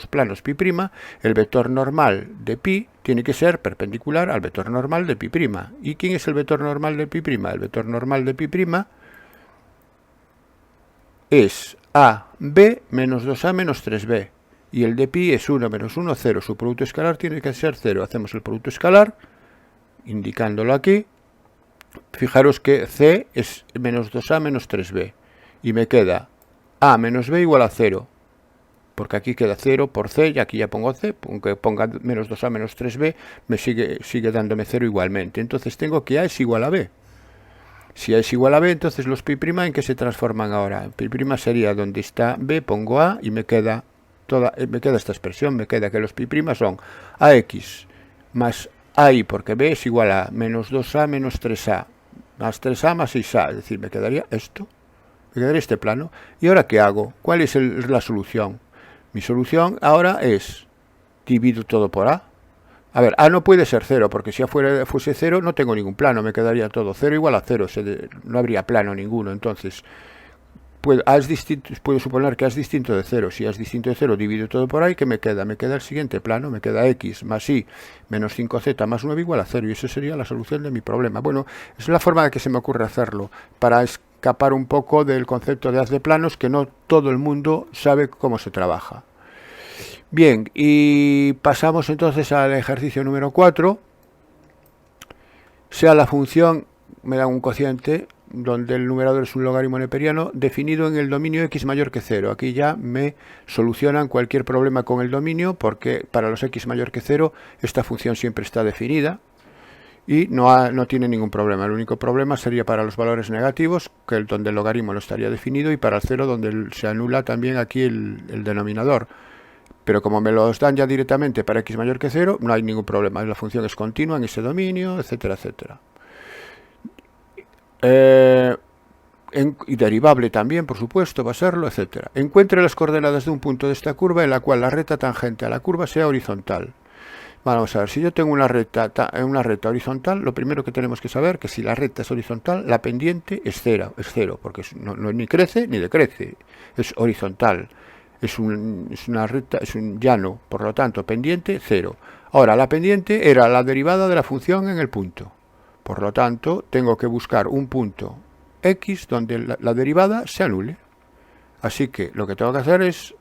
planos pi', el vector normal de pi tiene que ser perpendicular al vector normal de pi'. ¿Y quién es el vector normal de pi'? El vector normal de pi' es a, b menos 2a menos 3b. Y el de pi es 1 menos 1, 0. Su producto escalar tiene que ser 0. Hacemos el producto escalar, indicándolo aquí. Fijaros que c es menos 2a menos 3b. Y me queda a menos b igual a 0. Porque aquí queda 0 por c, y aquí ya pongo c. Aunque ponga menos 2a menos 3b, me sigue dándome 0 igualmente. Entonces tengo que a es igual a b. Si a es igual a b, entonces los pi' ¿en qué se transforman ahora? Pi' sería donde está b, pongo a, y me queda esta expresión. Me queda que los pi' son ax más a', porque b es igual a menos 2a menos 3a, más 3a más 6a. Es decir, me quedaría esto. Me quedaría este plano. ¿Y ahora qué hago? ¿Cuál es la solución? Mi solución ahora es, divido todo por a. A ver, a no puede ser 0, porque si a fuese 0 no tengo ningún plano, me quedaría todo 0 igual a 0, no habría plano ninguno. Entonces, puedo suponer que a es distinto de 0. Si a es distinto de 0, divido todo por a, y ¿qué me queda? Me queda el siguiente plano, me queda x más y menos 5z más 9 igual a 0, y esa sería la solución de mi problema. Bueno, es la forma de que se me ocurre hacerlo, para escapar un poco del concepto de haz de planos, que no todo el mundo sabe cómo se trabaja. Bien, y pasamos entonces al ejercicio número 4. Sea la función me dan un cociente donde el numerador es un logaritmo neperiano definido en el dominio x mayor que 0. Aquí ya me solucionan cualquier problema con el dominio, porque para los x mayor que 0 esta función siempre está definida y no tiene ningún problema. El único problema sería para los valores negativos, donde el logaritmo no estaría definido, y para el 0, donde se anula también aquí el denominador. Pero como me los dan ya directamente para x mayor que 0, no hay ningún problema. La función es continua en ese dominio, etcétera, etcétera. Y derivable también, por supuesto, va a serlo, etcétera. Encuentre las coordenadas de un punto de esta curva en la cual la recta tangente a la curva sea horizontal. Vamos a ver, si yo tengo una recta horizontal, lo primero que tenemos que saber es que si la recta es horizontal, la pendiente es cero, porque no ni crece ni decrece, es horizontal. Es una recta, es un llano, por lo tanto, pendiente 0. Ahora, la pendiente era la derivada de la función en el punto. Por lo tanto, tengo que buscar un punto x donde la derivada se anule. Así que lo que tengo que hacer es,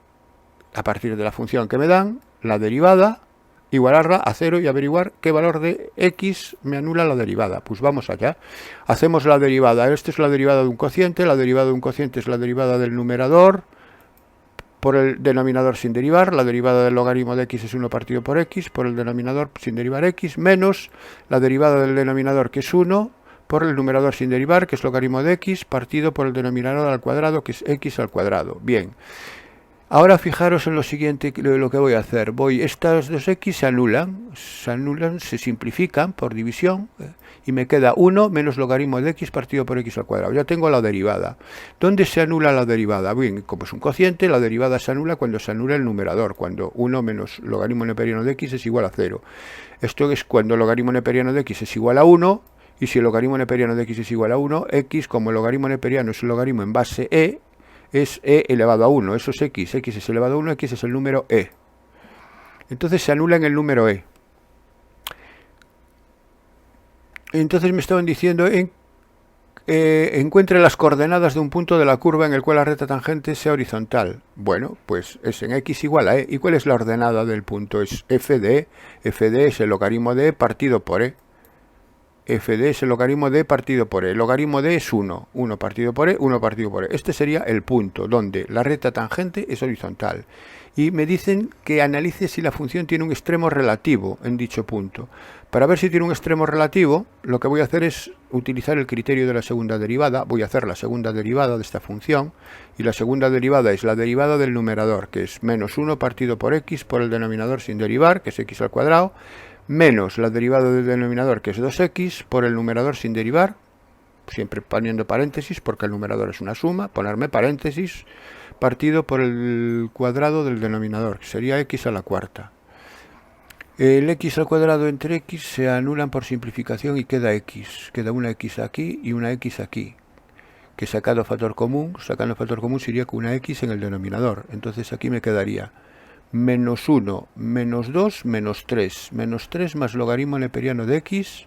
a partir de la función que me dan, la derivada, igualarla a 0 y averiguar qué valor de x me anula la derivada. Pues vamos allá. Hacemos la derivada. Esta es la derivada de un cociente. La derivada de un cociente es la derivada del numerador por el denominador sin derivar. La derivada del logaritmo de x es 1 partido por x por el denominador sin derivar x, menos la derivada del denominador, que es 1, por el numerador sin derivar, que es logaritmo de x, partido por el denominador al cuadrado, que es x al cuadrado. Bien. Ahora fijaros en lo siguiente, lo que voy a hacer. Estas dos x se anulan, se simplifican por división, y me queda 1 menos logaritmo de x partido por x al cuadrado. Ya tengo la derivada. ¿Dónde se anula la derivada? Bien, como es un cociente, la derivada se anula cuando se anula el numerador, cuando 1 menos logaritmo neperiano de x es igual a 0. Esto es cuando el logaritmo neperiano de x es igual a 1, y si el logaritmo neperiano de x es igual a 1, x, como el logaritmo neperiano es el logaritmo en base e, es e elevado a 1, eso es x es elevado a 1, x es el número e. Entonces se anula en el número e. Entonces me estaban diciendo, encuentre las coordenadas de un punto de la curva en el cual la recta tangente sea horizontal. Bueno, pues es en x igual a e. ¿Y cuál es la ordenada del punto? Es f de e. F de e es el logaritmo de e partido por e. F de es el logaritmo de partido por e. El logaritmo de es 1. 1 partido por e, 1 partido por e. Este sería el punto donde la recta tangente es horizontal. Y me dicen que analice si la función tiene un extremo relativo en dicho punto. Para ver si tiene un extremo relativo, lo que voy a hacer es utilizar el criterio de la segunda derivada. Voy a hacer la segunda derivada de esta función. Y la segunda derivada es la derivada del numerador, que es menos 1 partido por x por el denominador sin derivar, que es x al cuadrado, menos la derivada del denominador, que es 2x, por el numerador sin derivar, siempre poniendo paréntesis, porque el numerador es una suma, ponerme paréntesis, partido por el cuadrado del denominador, que sería x a la cuarta. El x al cuadrado entre x se anulan por simplificación y queda x. Queda una x aquí y una x aquí, que sacando factor común sería con una x en el denominador. Entonces aquí me quedaría menos 1, menos 2, menos 3. Menos 3 más logaritmo neperiano de x,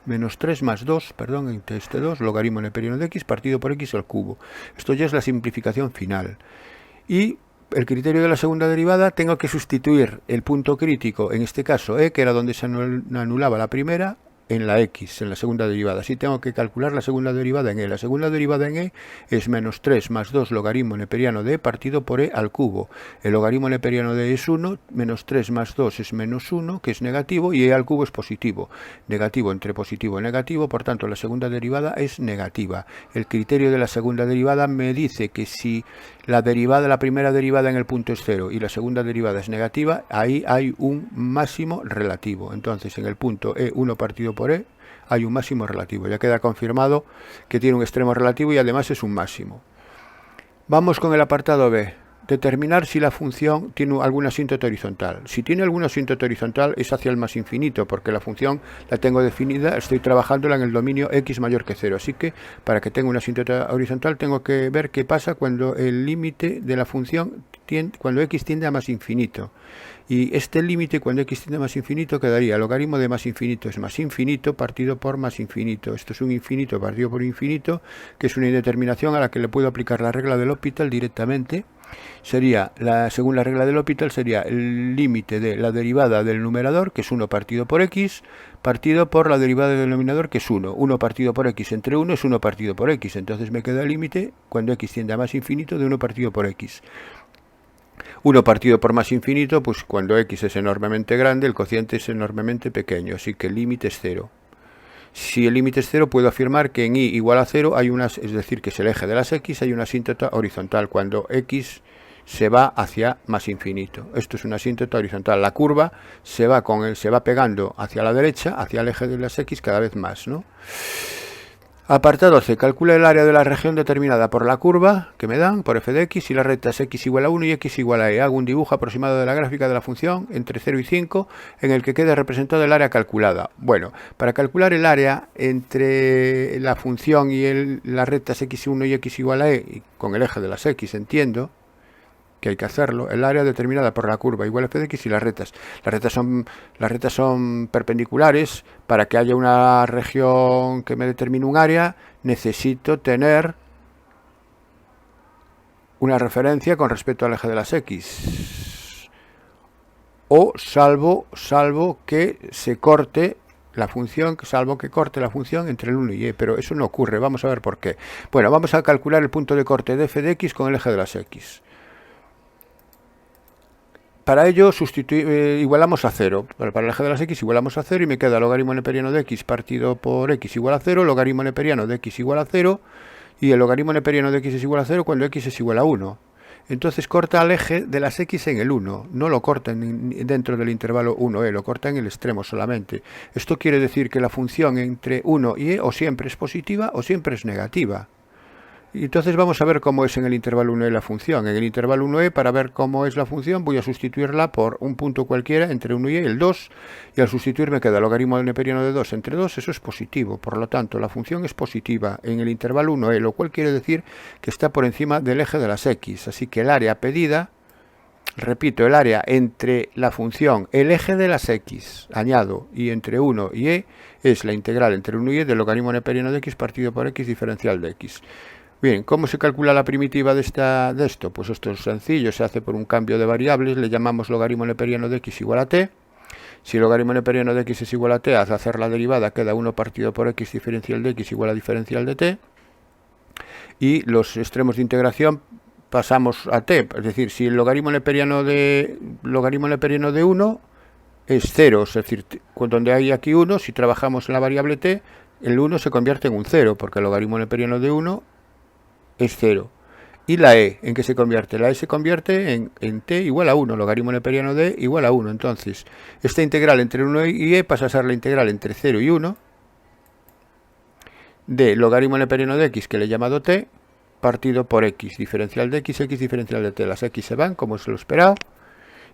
menos 3 más 2, perdón, entre este 2, logaritmo neperiano de x partido por x al cubo. Esto ya es la simplificación final. Y el criterio de la segunda derivada, tengo que sustituir el punto crítico, en este caso e, que era donde se anulaba la primera, en la x, en la segunda derivada. Así tengo que calcular la segunda derivada en e. La segunda derivada en e es menos 3 más 2 logaritmo neperiano de e partido por e al cubo. El logaritmo neperiano de e es 1, menos 3 más 2 es menos 1, que es negativo, y e al cubo es positivo. Negativo entre positivo y negativo, por tanto la segunda derivada es negativa. El criterio de la segunda derivada me dice que si la primera derivada en el punto es 0 y la segunda derivada es negativa, ahí hay un máximo relativo. Entonces en el punto e1 partido por e hay un máximo relativo. Ya queda confirmado que tiene un extremo relativo y además es un máximo. Vamos con el apartado B. Determinar si la función tiene alguna asíntota horizontal. Si tiene alguna asíntota horizontal es hacia el más infinito, porque la función la tengo definida, estoy trabajándola en el dominio x mayor que 0. Así que para que tenga una asíntota horizontal tengo que ver qué pasa cuando el límite de la función cuando x tiende a más infinito. Y este límite cuando x tiende a más infinito quedaría logaritmo de más infinito es más infinito partido por más infinito. Esto es un infinito partido por infinito, que es una indeterminación a la que le puedo aplicar la regla del L'Hopital directamente. sería, según la regla del L'Hopital, sería el límite de la derivada del numerador, que es 1 partido por x, partido por la derivada del denominador, que es 1. 1 partido por x entre 1 es 1 partido por x. Entonces me queda el límite, cuando x tiende a más infinito, de 1 partido por x. 1 partido por más infinito, pues cuando x es enormemente grande, el cociente es enormemente pequeño, así que el límite es 0. Si el límite es 0, puedo afirmar que en y igual a 0 hay una, es decir, que es el eje de las x, hay una asíntota horizontal cuando x se va hacia más infinito. Esto es una asíntota horizontal. La curva se va pegando hacia la derecha, hacia el eje de las x cada vez más, ¿no? Apartado C. Calcula el área de la región determinada por la curva que me dan, por f de x, y la recta es x igual a 1 y x igual a e. Hago un dibujo aproximado de la gráfica de la función entre 0 y 5 en el que quede representado el área calculada. Bueno, para calcular el área entre la función y la recta es x1 y x igual a e, y con el eje de las x, entiendo que hay que hacerlo, el área determinada por la curva igual a f de x y las rectas. Las rectas son perpendiculares. Para que haya una región que me determine un área, necesito tener una referencia con respecto al eje de las x. O salvo que se corte la función, entre el 1 y e, pero eso no ocurre. Vamos a ver por qué. Bueno, vamos a calcular el punto de corte de f de x con el eje de las x. Para ello igualamos a 0. Para el eje de las x igualamos a 0 y me queda logaritmo neperiano de x partido por x igual a 0, logaritmo neperiano de x igual a 0, y el logaritmo neperiano de x es igual a 0 cuando x es igual a 1. Entonces corta el eje de las x en el 1, no lo corta dentro del intervalo 1e, lo corta en el extremo solamente. Esto quiere decir que la función entre 1 y e o siempre es positiva o siempre es negativa. Y entonces vamos a ver cómo es en el intervalo 1e la función. En el intervalo 1e, para ver cómo es la función, voy a sustituirla por un punto cualquiera entre 1 y e, el 2, y al sustituir me queda logaritmo neperiano de 2 entre 2, eso es positivo. Por lo tanto, la función es positiva en el intervalo 1e, lo cual quiere decir que está por encima del eje de las x. Así que el área pedida, repito, el área entre la función, el eje de las x, añado, y entre 1 y e, es la integral entre 1 y e del logaritmo neperiano de x partido por x diferencial de x. Bien, ¿cómo se calcula la primitiva de esto? Pues esto es sencillo, se hace por un cambio de variables, le llamamos logaritmo neperiano de x igual a t. Si el logaritmo neperiano de x es igual a t, al hacer la derivada queda 1 partido por x diferencial de x igual a diferencial de t. Y los extremos de integración pasamos a t, es decir, si el logaritmo neperiano de 1 es 0, es decir, donde hay aquí 1, si trabajamos en la variable t, el 1 se convierte en un 0, porque el logaritmo neperiano de 1 es 0. ¿Y la e en qué se convierte? La e se convierte en t igual a 1, logaritmo neperiano de igual a 1. Entonces, esta integral entre 1 y e pasa a ser la integral entre 0 y 1 de logaritmo neperiano de x, que le he llamado t, partido por x, diferencial de x, x diferencial de t. Las x se van, como se lo esperado,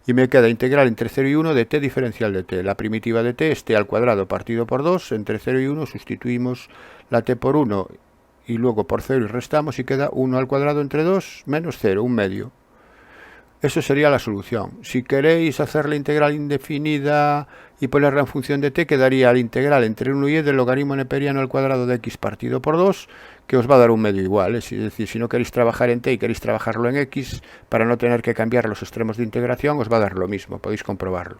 y me queda integral entre 0 y 1 de t diferencial de t. La primitiva de t es t al cuadrado partido por 2, entre 0 y 1 sustituimos la t por 1 y luego por 0 y restamos y queda 1 al cuadrado entre 2 menos 0, un medio. Eso sería la solución. Si queréis hacer la integral indefinida y ponerla en función de t, quedaría la integral entre 1 y e del logaritmo neperiano al cuadrado de x partido por 2, que os va a dar un medio igual. Es decir, si no queréis trabajar en t y queréis trabajarlo en x, para no tener que cambiar los extremos de integración, os va a dar lo mismo, podéis comprobarlo.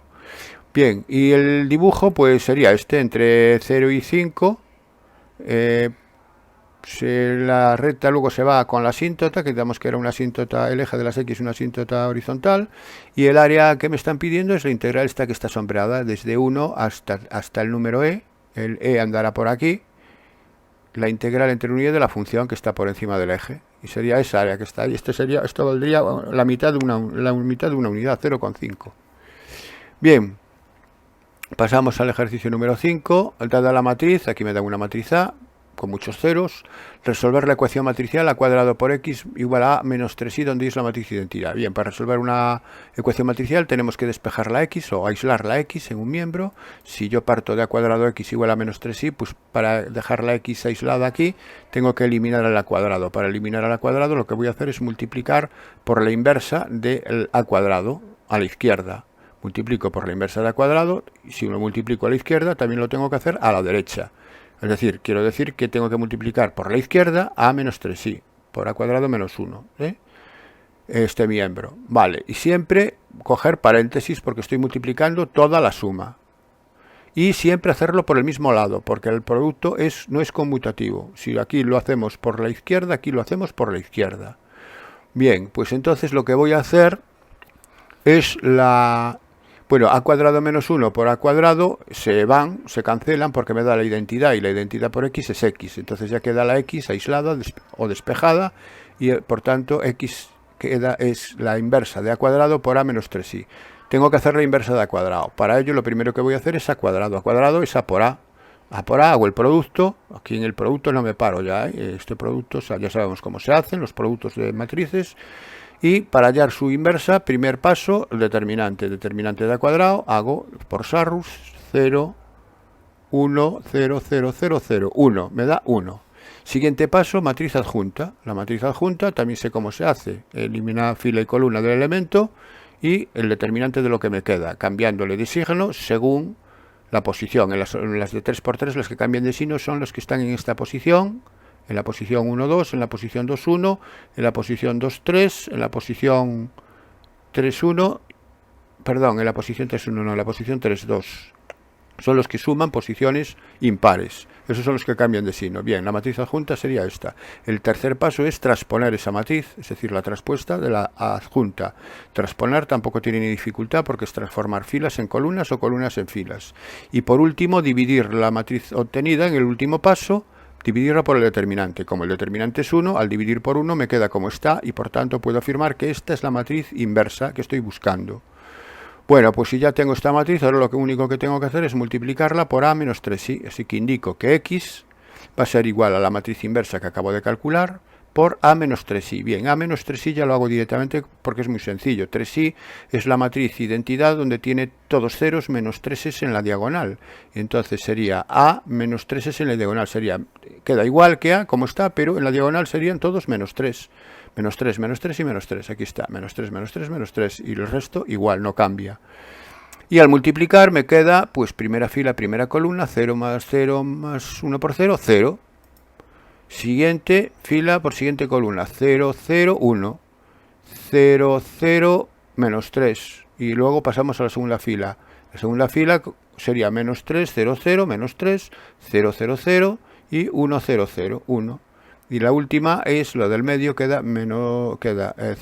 Bien, y el dibujo pues sería entre 0 y 5, la recta luego se va con la asíntota, que digamos que era una asíntota, el eje de las x una asíntota horizontal, y el área que me están pidiendo es la integral esta que está sombreada, desde 1 hasta el número e, el e andará por aquí, la integral entre 1 y e de la función que está por encima del eje, y sería esa área que está ahí. Esto valdría la mitad de una unidad, 0,5. Bien, pasamos al ejercicio número 5, dada la matriz, aquí me da una matriz A, con muchos ceros, resolver la ecuación matricial a cuadrado por x igual a menos 3i, donde es la matriz de identidad. Bien, para resolver una ecuación matricial tenemos que despejar la x o aislar la x en un miembro. Si yo parto de a cuadrado x igual a menos 3i, pues para dejar la x aislada aquí, tengo que eliminar al cuadrado. Para eliminar al cuadrado lo que voy a hacer es multiplicar por la inversa del a cuadrado a la izquierda. Multiplico por la inversa de a cuadrado, y si lo multiplico a la izquierda, también lo tengo que hacer a la derecha. Es decir, quiero decir que tengo que multiplicar por la izquierda a menos 3i, por a cuadrado menos 1. este miembro. Vale, y siempre coger paréntesis porque estoy multiplicando toda la suma. Y siempre hacerlo por el mismo lado, porque el producto no es conmutativo. Si aquí lo hacemos por la izquierda, aquí lo hacemos por la izquierda. Bien, pues entonces lo que voy a hacer es bueno, a cuadrado menos 1 por a cuadrado se cancelan porque me da la identidad, y la identidad por x es x. Entonces ya queda la x aislada o despejada, y por tanto x es la inversa de a cuadrado por a menos 3i. Tengo que hacer la inversa de a cuadrado. Para ello lo primero que voy a hacer es a cuadrado. A cuadrado es a por a. A por a hago el producto. Aquí en el producto no me paro ya. Este producto, ya sabemos cómo se hacen los productos de matrices. Y para hallar su inversa, primer paso, el determinante. Determinante de a cuadrado, hago por Sarrus 0, 1, 0, 0, 0, 0, 1. Me da 1. Siguiente paso, matriz adjunta. La matriz adjunta también sé cómo se hace. Elimina fila y columna del elemento y el determinante de lo que me queda, cambiándole de signo según la posición. En las de 3×3 las que cambian de signo son los que están en esta posición, en la posición 1, 2, en la posición 2, 1, en la posición 2, 3, en la posición 3, 1, perdón, en la posición 3, 1, no, en la posición 3, 2. Son los que suman posiciones impares. Esos son los que cambian de signo. Bien, la matriz adjunta sería esta. El tercer paso es transponer esa matriz, es decir, la transpuesta de la adjunta. Transponer tampoco tiene ni dificultad porque es transformar filas en columnas o columnas en filas. Y por último, dividir la matriz obtenida en el último paso, dividirla por el determinante. Como el determinante es 1, al dividir por 1 me queda como está y por tanto puedo afirmar que esta es la matriz inversa que estoy buscando. Bueno, pues si ya tengo esta matriz, ahora lo único que tengo que hacer es multiplicarla por a menos 3i. Así que indico que x va a ser igual a la matriz inversa que acabo de calcular por a menos 3i. Bien, a menos 3i ya lo hago directamente porque es muy sencillo. 3i es la matriz identidad donde tiene todos ceros menos 3s en la diagonal. Entonces sería a menos 3s en la diagonal. Queda igual que a como está, pero en la diagonal serían todos menos 3. Menos 3, menos 3 y menos 3. Aquí está, menos 3, menos 3, menos 3. Y el resto igual, no cambia. Y al multiplicar me queda, pues primera fila, primera columna, 0 más 1 por 0, 0. Siguiente fila por siguiente columna, 0, 0, 1. 0, 0, menos 3. Y luego pasamos a la segunda fila. La segunda fila sería menos 3, 0, 0, menos 3, 0, 0, 0 y 1, 0, 0, 1. Y la última es lo del medio, queda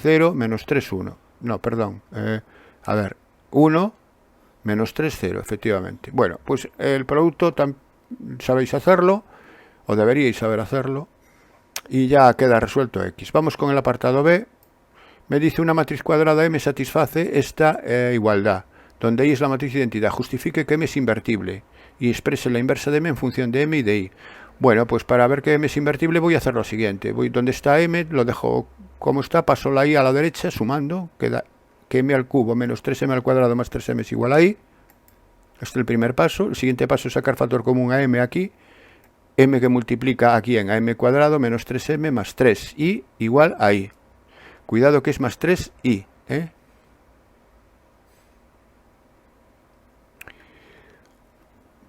0, menos 3, 1. No, perdón. 1, menos 3, 0, efectivamente. Bueno, pues el producto sabéis hacerlo, o deberíais saber hacerlo, y ya queda resuelto X. Vamos con el apartado B. Me dice una matriz cuadrada M satisface esta igualdad, donde I es la matriz de identidad. Justifique que M es invertible y exprese la inversa de M en función de M y de I. Bueno, pues para ver que M es invertible voy a hacer lo siguiente. Voy donde está M, lo dejo como está, paso la I a la derecha, sumando, queda que M al cubo menos 3M al cuadrado más 3M es igual a I. Este es el primer paso. El siguiente paso es sacar factor común a M aquí. M que multiplica aquí en a M cuadrado menos 3M más 3I igual a I. Cuidado que es más 3I, ¿eh?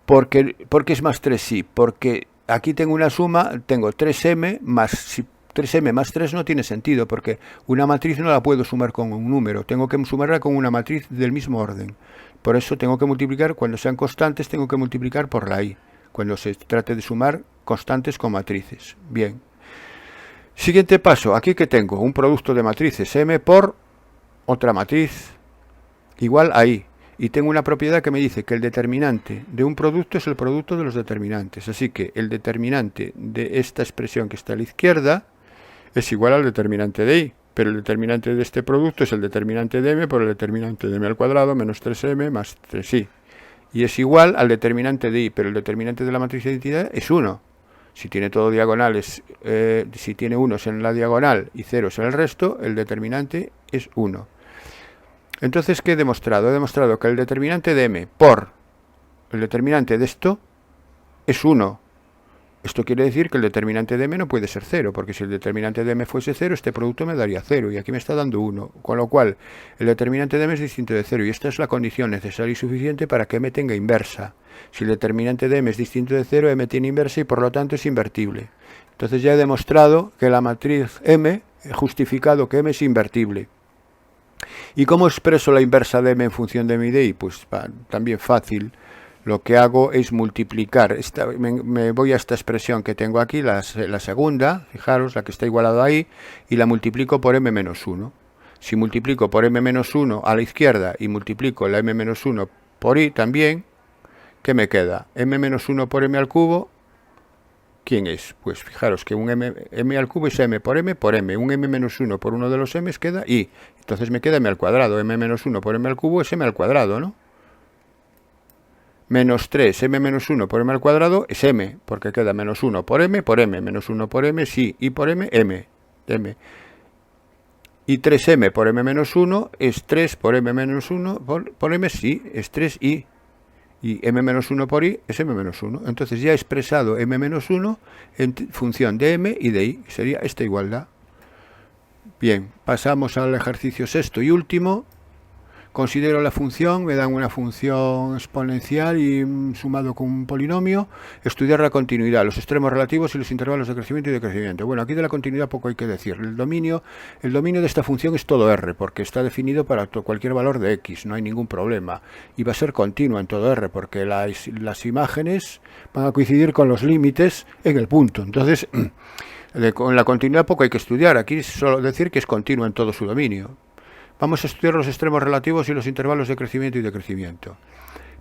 ¿Por qué es más 3i? Porque aquí tengo una suma, tengo 3m más, si 3m más 3 no tiene sentido, porque una matriz no la puedo sumar con un número, tengo que sumarla con una matriz del mismo orden. Por eso tengo que multiplicar, cuando sean constantes, tengo que multiplicar por la i, cuando se trate de sumar constantes con matrices. Bien. Siguiente paso, aquí que tengo un producto de matrices m por otra matriz igual a i. Y tengo una propiedad que me dice que el determinante de un producto es el producto de los determinantes. Así que el determinante de esta expresión que está a la izquierda es igual al determinante de i. Pero el determinante de este producto es el determinante de m por el determinante de m al cuadrado menos 3m más 3i. Y es igual al determinante de i, pero el determinante de la matriz de identidad es 1. Si tiene todo diagonales, si tiene unos en la diagonal y ceros en el resto, el determinante es 1. Entonces, ¿qué he demostrado? He demostrado que el determinante de m por el determinante de esto es 1. Esto quiere decir que el determinante de m no puede ser 0, porque si el determinante de m fuese 0, este producto me daría 0, y aquí me está dando 1. Con lo cual, el determinante de m es distinto de 0, y esta es la condición necesaria y suficiente para que m tenga inversa. Si el determinante de m es distinto de 0, m tiene inversa y por lo tanto es invertible. Entonces ya he demostrado que la matriz m justificado que m es invertible. ¿Y cómo expreso la inversa de m en función de mi de i? Pues también fácil. Lo que hago es multiplicar, me voy a esta expresión que tengo aquí, la segunda, fijaros, la que está igualada ahí, y la multiplico por m menos 1. Si multiplico por m menos 1 a la izquierda y multiplico la m menos 1 por i también, ¿qué me queda? M menos 1 por m al cubo, ¿quién es? Pues fijaros que un m al cubo es m por m por m. Un m menos 1 por uno de los m's queda i. Entonces me queda m al cuadrado. M menos 1 por m al cubo es m al cuadrado, ¿no? Menos 3, m menos 1 por m al cuadrado es m, porque queda menos 1 por m, menos 1 por m, sí, y por m, m. Y 3m por m menos 1 es 3 por m menos 1 por m, sí, es 3i. Y m menos 1 por i es m menos 1. Entonces ya he expresado m menos 1 en función de m y de i. Sería esta igualdad. Bien, pasamos al ejercicio sexto y último. Considero la función, me dan una función exponencial y sumado con un polinomio. Estudiar la continuidad, los extremos relativos y los intervalos de crecimiento y decrecimiento. Bueno, aquí de la continuidad poco hay que decir. El dominio de esta función es todo R, porque está definido para cualquier valor de X, no hay ningún problema. Y va a ser continua en todo R, porque las imágenes van a coincidir con los límites en el punto. Entonces, con la continuidad poco hay que estudiar. Aquí solo decir que es continua en todo su dominio. Vamos a estudiar los extremos relativos y los intervalos de crecimiento y decrecimiento.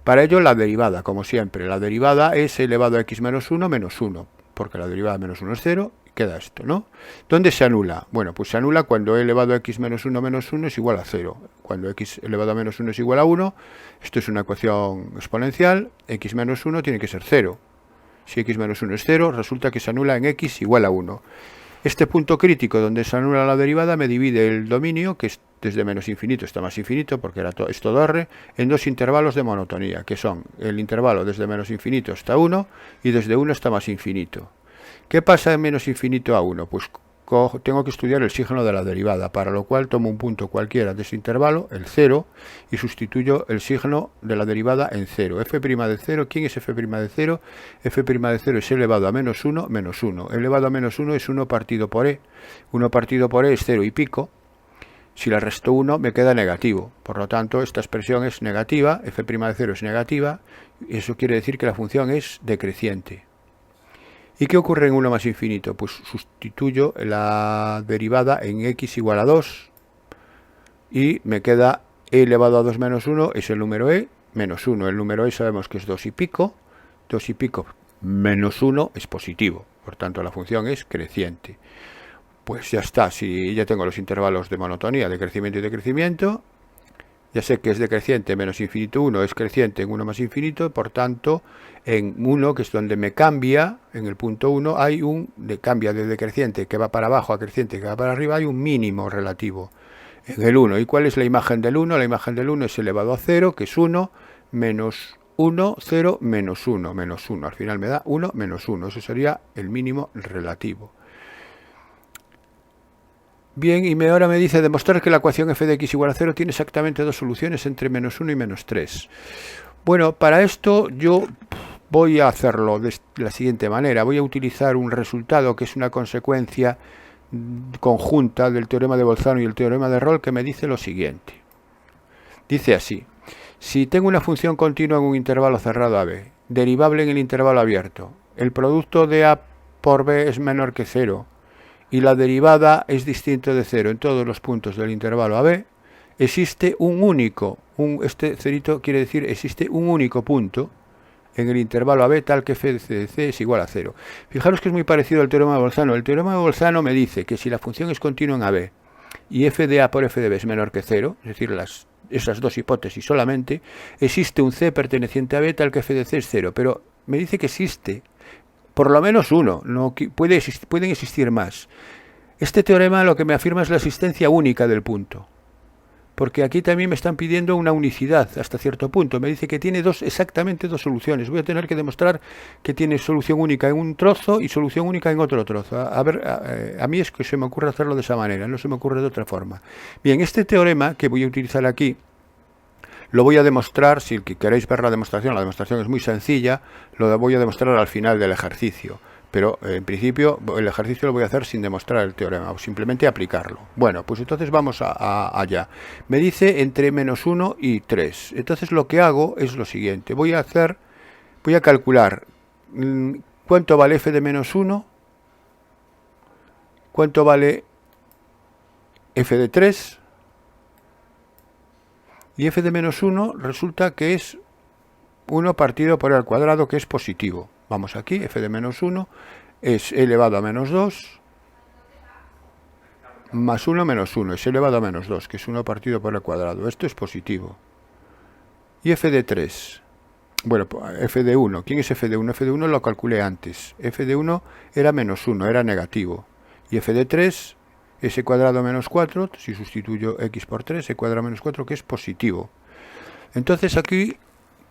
Para ello, la derivada, como siempre. La derivada es elevado a x menos 1 menos 1, porque la derivada de menos 1 es 0, y queda esto, ¿no? ¿Dónde se anula? Bueno, pues se anula cuando e elevado a x menos 1 menos 1 es igual a 0. Cuando x elevado a menos 1 es igual a 1, esto es una ecuación exponencial, x menos 1 tiene que ser 0. Si x menos 1 es 0, resulta que se anula en x igual a 1. Este punto crítico donde se anula la derivada me divide el dominio, que es desde menos infinito hasta más infinito, porque es todo R, en dos intervalos de monotonía, que son el intervalo desde menos infinito hasta 1 y desde 1 hasta más infinito. ¿Qué pasa de menos infinito a 1? Pues tengo que estudiar el signo de la derivada, para lo cual tomo un punto cualquiera de ese intervalo, el 0, y sustituyo el signo de la derivada en 0. F' de 0, ¿quién es f' de 0? F' de 0 es elevado a menos 1 menos 1. Elevado a menos 1 es 1 partido por e. 1 partido por e es 0 y pico. Si le resto 1 me queda negativo. Por lo tanto, esta expresión es negativa, f' de 0 es negativa, y eso quiere decir que la función es decreciente. ¿Y qué ocurre en 1 más infinito? Pues sustituyo la derivada en x igual a 2 y me queda e elevado a 2 menos 1 es el número e menos 1. El número e sabemos que es 2 y pico menos 1 es positivo, por tanto la función es creciente. Pues ya está, si ya tengo los intervalos de monotonía, de crecimiento y decrecimiento, ya sé que es decreciente menos infinito 1, es creciente en 1 más infinito, por tanto, en 1, que es donde me cambia, en el punto 1, hay cambia de decreciente que va para abajo a creciente que va para arriba, hay un mínimo relativo en el 1. ¿Y cuál es la imagen del 1? La imagen del 1 es elevado a 0, que es 1, menos 1, 0, menos 1, menos 1. Al final me da 1, menos 1. Eso sería el mínimo relativo. Bien, y ahora me dice demostrar que la ecuación f de x igual a 0 tiene exactamente dos soluciones entre menos 1 y menos 3. Bueno, para esto yo voy a hacerlo de la siguiente manera. Voy a utilizar un resultado que es una consecuencia conjunta del teorema de Bolzano y el teorema de Rolle, que me dice lo siguiente. Dice así: si tengo una función continua en un intervalo cerrado a b, derivable en el intervalo abierto, el producto de a por b es menor que 0, y la derivada es distinto de 0 en todos los puntos del intervalo AB, existe un único, este cerito quiere decir existe un único punto en el intervalo AB tal que f de c es igual a 0. Fijaros que es muy parecido al teorema de Bolzano. El teorema de Bolzano me dice que si la función es continua en AB y f de a por f de b es menor que 0, es decir, esas dos hipótesis solamente, existe un c perteneciente a B tal que f de c es 0, pero me dice que existe por lo menos uno, pueden existir más. Este teorema lo que me afirma es la existencia única del punto, porque aquí también me están pidiendo una unicidad hasta cierto punto. Me dice que tiene exactamente dos soluciones. Voy a tener que demostrar que tiene solución única en un trozo y solución única en otro trozo. A mí es que se me ocurre hacerlo de esa manera, no se me ocurre de otra forma. Bien, este teorema que voy a utilizar aquí lo voy a demostrar. Si queréis ver la demostración es muy sencilla, lo voy a demostrar al final del ejercicio. pero en principio el ejercicio lo voy a hacer sin demostrar el teorema, o simplemente aplicarlo. Bueno, pues entonces vamos allá. Me dice entre menos 1 y 3. Entonces lo que hago es lo siguiente. Voy a calcular cuánto vale f de menos 1, cuánto vale f de 3, y f de menos 1 resulta que es 1 partido por e al cuadrado, que es positivo. Vamos aquí, f de menos 1 es e elevado a menos 2 más 1 menos 1, es elevado a menos 2, que es 1 partido por e al cuadrado. Esto es positivo. Y f de 3, bueno, f de 1, ¿quién es f de 1? F de 1 lo calculé antes. F de 1 era menos 1, era negativo. Y f de 3, s cuadrado menos 4, si sustituyo x por 3, e cuadrado menos 4, que es positivo. Entonces aquí,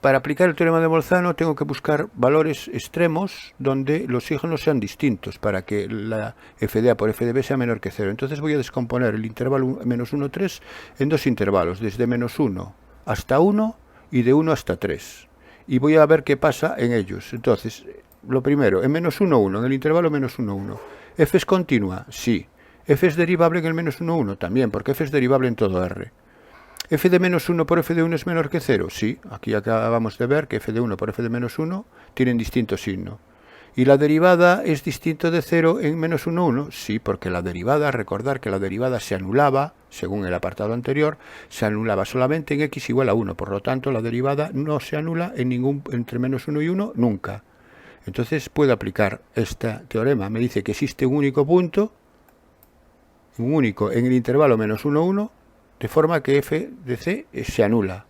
para aplicar el teorema de Bolzano, tengo que buscar valores extremos donde los síginos sean distintos, para que la f de a por f de b sea menor que 0. Entonces voy a descomponer el intervalo menos 1, 3 en dos intervalos, desde menos 1 hasta 1 y de 1 hasta 3. Y voy a ver qué pasa en ellos. Entonces, lo primero, en menos 1, 1, en el intervalo menos 1, 1. ¿F es continua? Sí. ¿F es derivable en el menos 1, 1? También, porque F es derivable en todo R. ¿F de menos 1 por F de 1 es menor que 0? Sí, aquí acabamos de ver que F de 1 por F de menos 1 tienen distinto signo. ¿Y la derivada es distinto de 0 en menos 1, 1? Sí, porque la derivada, recordar que la derivada se anulaba, según el apartado anterior, se anulaba solamente en x igual a 1. Por lo tanto, la derivada no se anula entre menos 1 y 1 nunca. Entonces puedo aplicar este teorema. Me dice que existe un único punto, un único en el intervalo menos 1, 1, de forma que f de c se anula.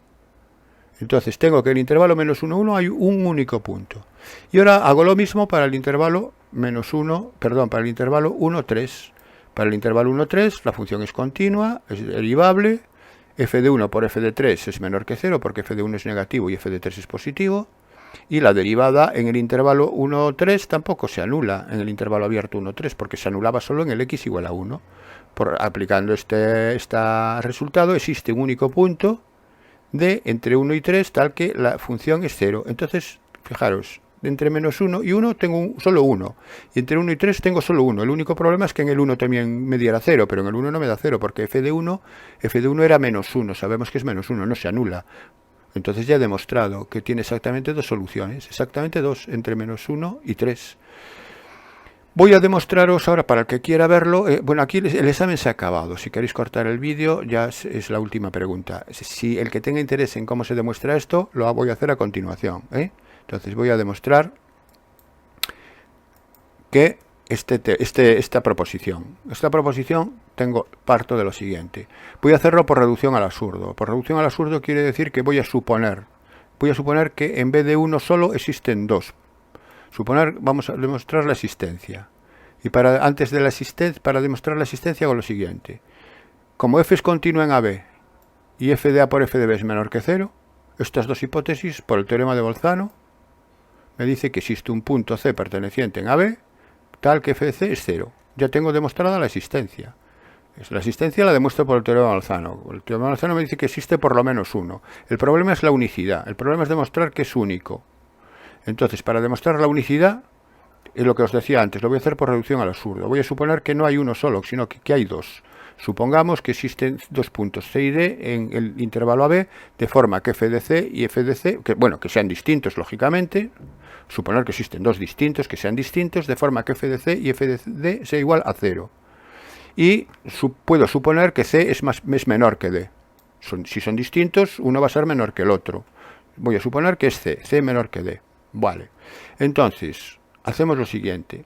Entonces tengo que en el intervalo menos 1, 1 hay un único punto. Y ahora hago lo mismo para el intervalo para el intervalo 1, 3. Para el intervalo 1, 3 la función es continua, es derivable. F de 1 por f de 3 es menor que 0 porque f de 1 es negativo y f de 3 es positivo. Y la derivada en el intervalo 1, 3 tampoco se anula en el intervalo abierto 1, 3 porque se anulaba solo en el x igual a 1. Aplicando este resultado existe un único punto de entre 1 y 3 tal que la función es 0. Entonces, fijaros, entre menos 1 y 1 tengo solo 1. Y entre 1 y 3 tengo solo 1. El único problema es que en el 1 también me diera 0, pero en el 1 no me da 0 porque f de 1 era menos 1. Sabemos que es menos 1, no se anula. Entonces ya he demostrado que tiene exactamente dos soluciones, exactamente dos, entre menos 1 y 3. Voy a demostraros ahora, para el que quiera verlo, bueno, aquí el examen se ha acabado. Si queréis cortar el vídeo, ya es la última pregunta. Si el que tenga interés en cómo se demuestra esto, lo voy a hacer a continuación. Entonces voy a demostrar que esta proposición parto de lo siguiente. Voy a hacerlo por reducción al absurdo. Por reducción al absurdo quiere decir que voy a suponer que en vez de uno solo existen dos. Vamos a demostrar la existencia. Y para demostrar la existencia hago lo siguiente. Como f es continua en AB y f de a por f de b es menor que 0, estas dos hipótesis, por el teorema de Bolzano, me dice que existe un punto C perteneciente en AB, tal que f de c es 0. Ya tengo demostrada la existencia. La existencia la demuestro por el teorema de Bolzano. El teorema de Bolzano me dice que existe por lo menos uno. El problema es la unicidad. El problema es demostrar que es único. Entonces, para demostrar la unicidad, es lo que os decía antes, lo voy a hacer por reducción al absurdo. Voy a suponer que no hay uno solo, sino que hay dos. Supongamos que existen dos puntos C y D en el intervalo AB, de forma que f de C y f de C, que sean distintos, lógicamente. Suponer que existen dos distintos, que sean distintos, de forma que f de C y f de D sea igual a 0. Y puedo suponer que C es menor que D. Si son distintos, uno va a ser menor que el otro. Voy a suponer que es C menor que D. Vale. Entonces, hacemos lo siguiente.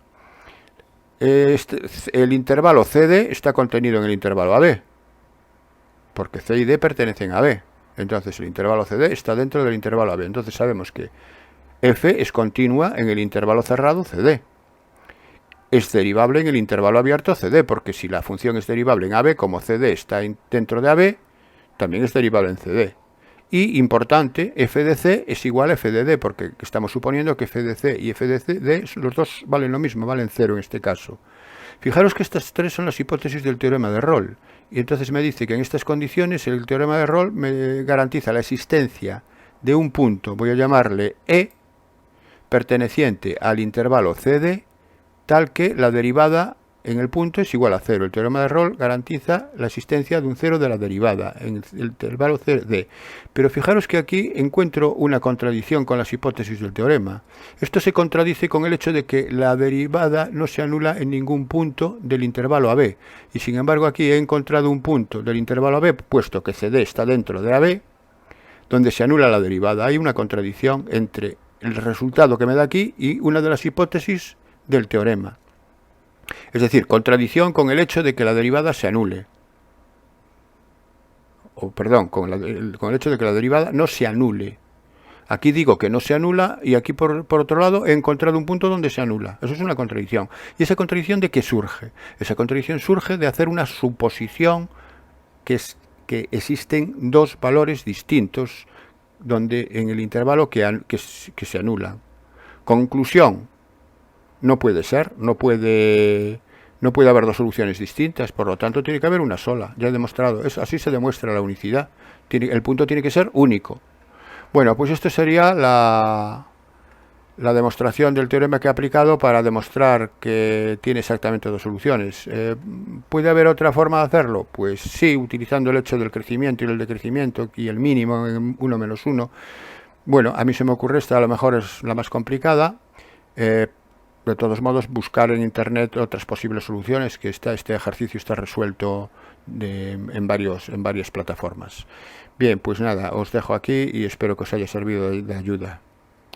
El intervalo CD está contenido en el intervalo AB, porque C y D pertenecen a B. Entonces, el intervalo CD está dentro del intervalo AB. Entonces, sabemos que F es continua en el intervalo cerrado CD. Es derivable en el intervalo abierto CD, porque si la función es derivable en AB, como CD está dentro de AB, también es derivable en CD. Y, importante, f de c es igual a f de d, porque estamos suponiendo que f de c y f de d, los dos valen lo mismo, valen 0 en este caso. Fijaros que estas tres son las hipótesis del teorema de Rolle. Y entonces me dice que en estas condiciones el teorema de Rolle me garantiza la existencia de un punto, voy a llamarle E, perteneciente al intervalo CD, tal que la derivada en el punto es igual a 0. El teorema de Rolle garantiza la existencia de un 0 de la derivada en el intervalo d. Pero fijaros que aquí encuentro una contradicción con las hipótesis del teorema. Esto se contradice con el hecho de que la derivada no se anula en ningún punto del intervalo AB. Y sin embargo aquí he encontrado un punto del intervalo AB, puesto que CD está dentro de AB, donde se anula la derivada. Hay una contradicción entre el resultado que me da aquí y una de las hipótesis del teorema. Es decir, contradicción con el hecho de que la derivada se anule. O perdón, con el hecho de que la derivada no se anule. Aquí digo que no se anula y aquí por otro lado he encontrado un punto donde se anula. Eso es una contradicción. ¿Y esa contradicción de qué surge? Esa contradicción surge de hacer una suposición que es que existen dos valores distintos donde en el intervalo que se anulan. Conclusión. No puede ser, no puede haber dos soluciones distintas, por lo tanto tiene que haber una sola, ya he demostrado, así se demuestra la unicidad, el punto tiene que ser único. Bueno, pues esto sería la demostración del teorema que he aplicado para demostrar que tiene exactamente dos soluciones. ¿Puede haber otra forma de hacerlo? Pues sí, utilizando el hecho del crecimiento y el decrecimiento y el mínimo en 1 menos 1. Bueno, a mí se me ocurre esta, a lo mejor es la más complicada. De todos modos, buscar en internet otras posibles soluciones, que este ejercicio está resuelto en varias plataformas. Bien, pues nada, os dejo aquí y espero que os haya servido de ayuda.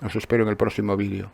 Os espero en el próximo vídeo.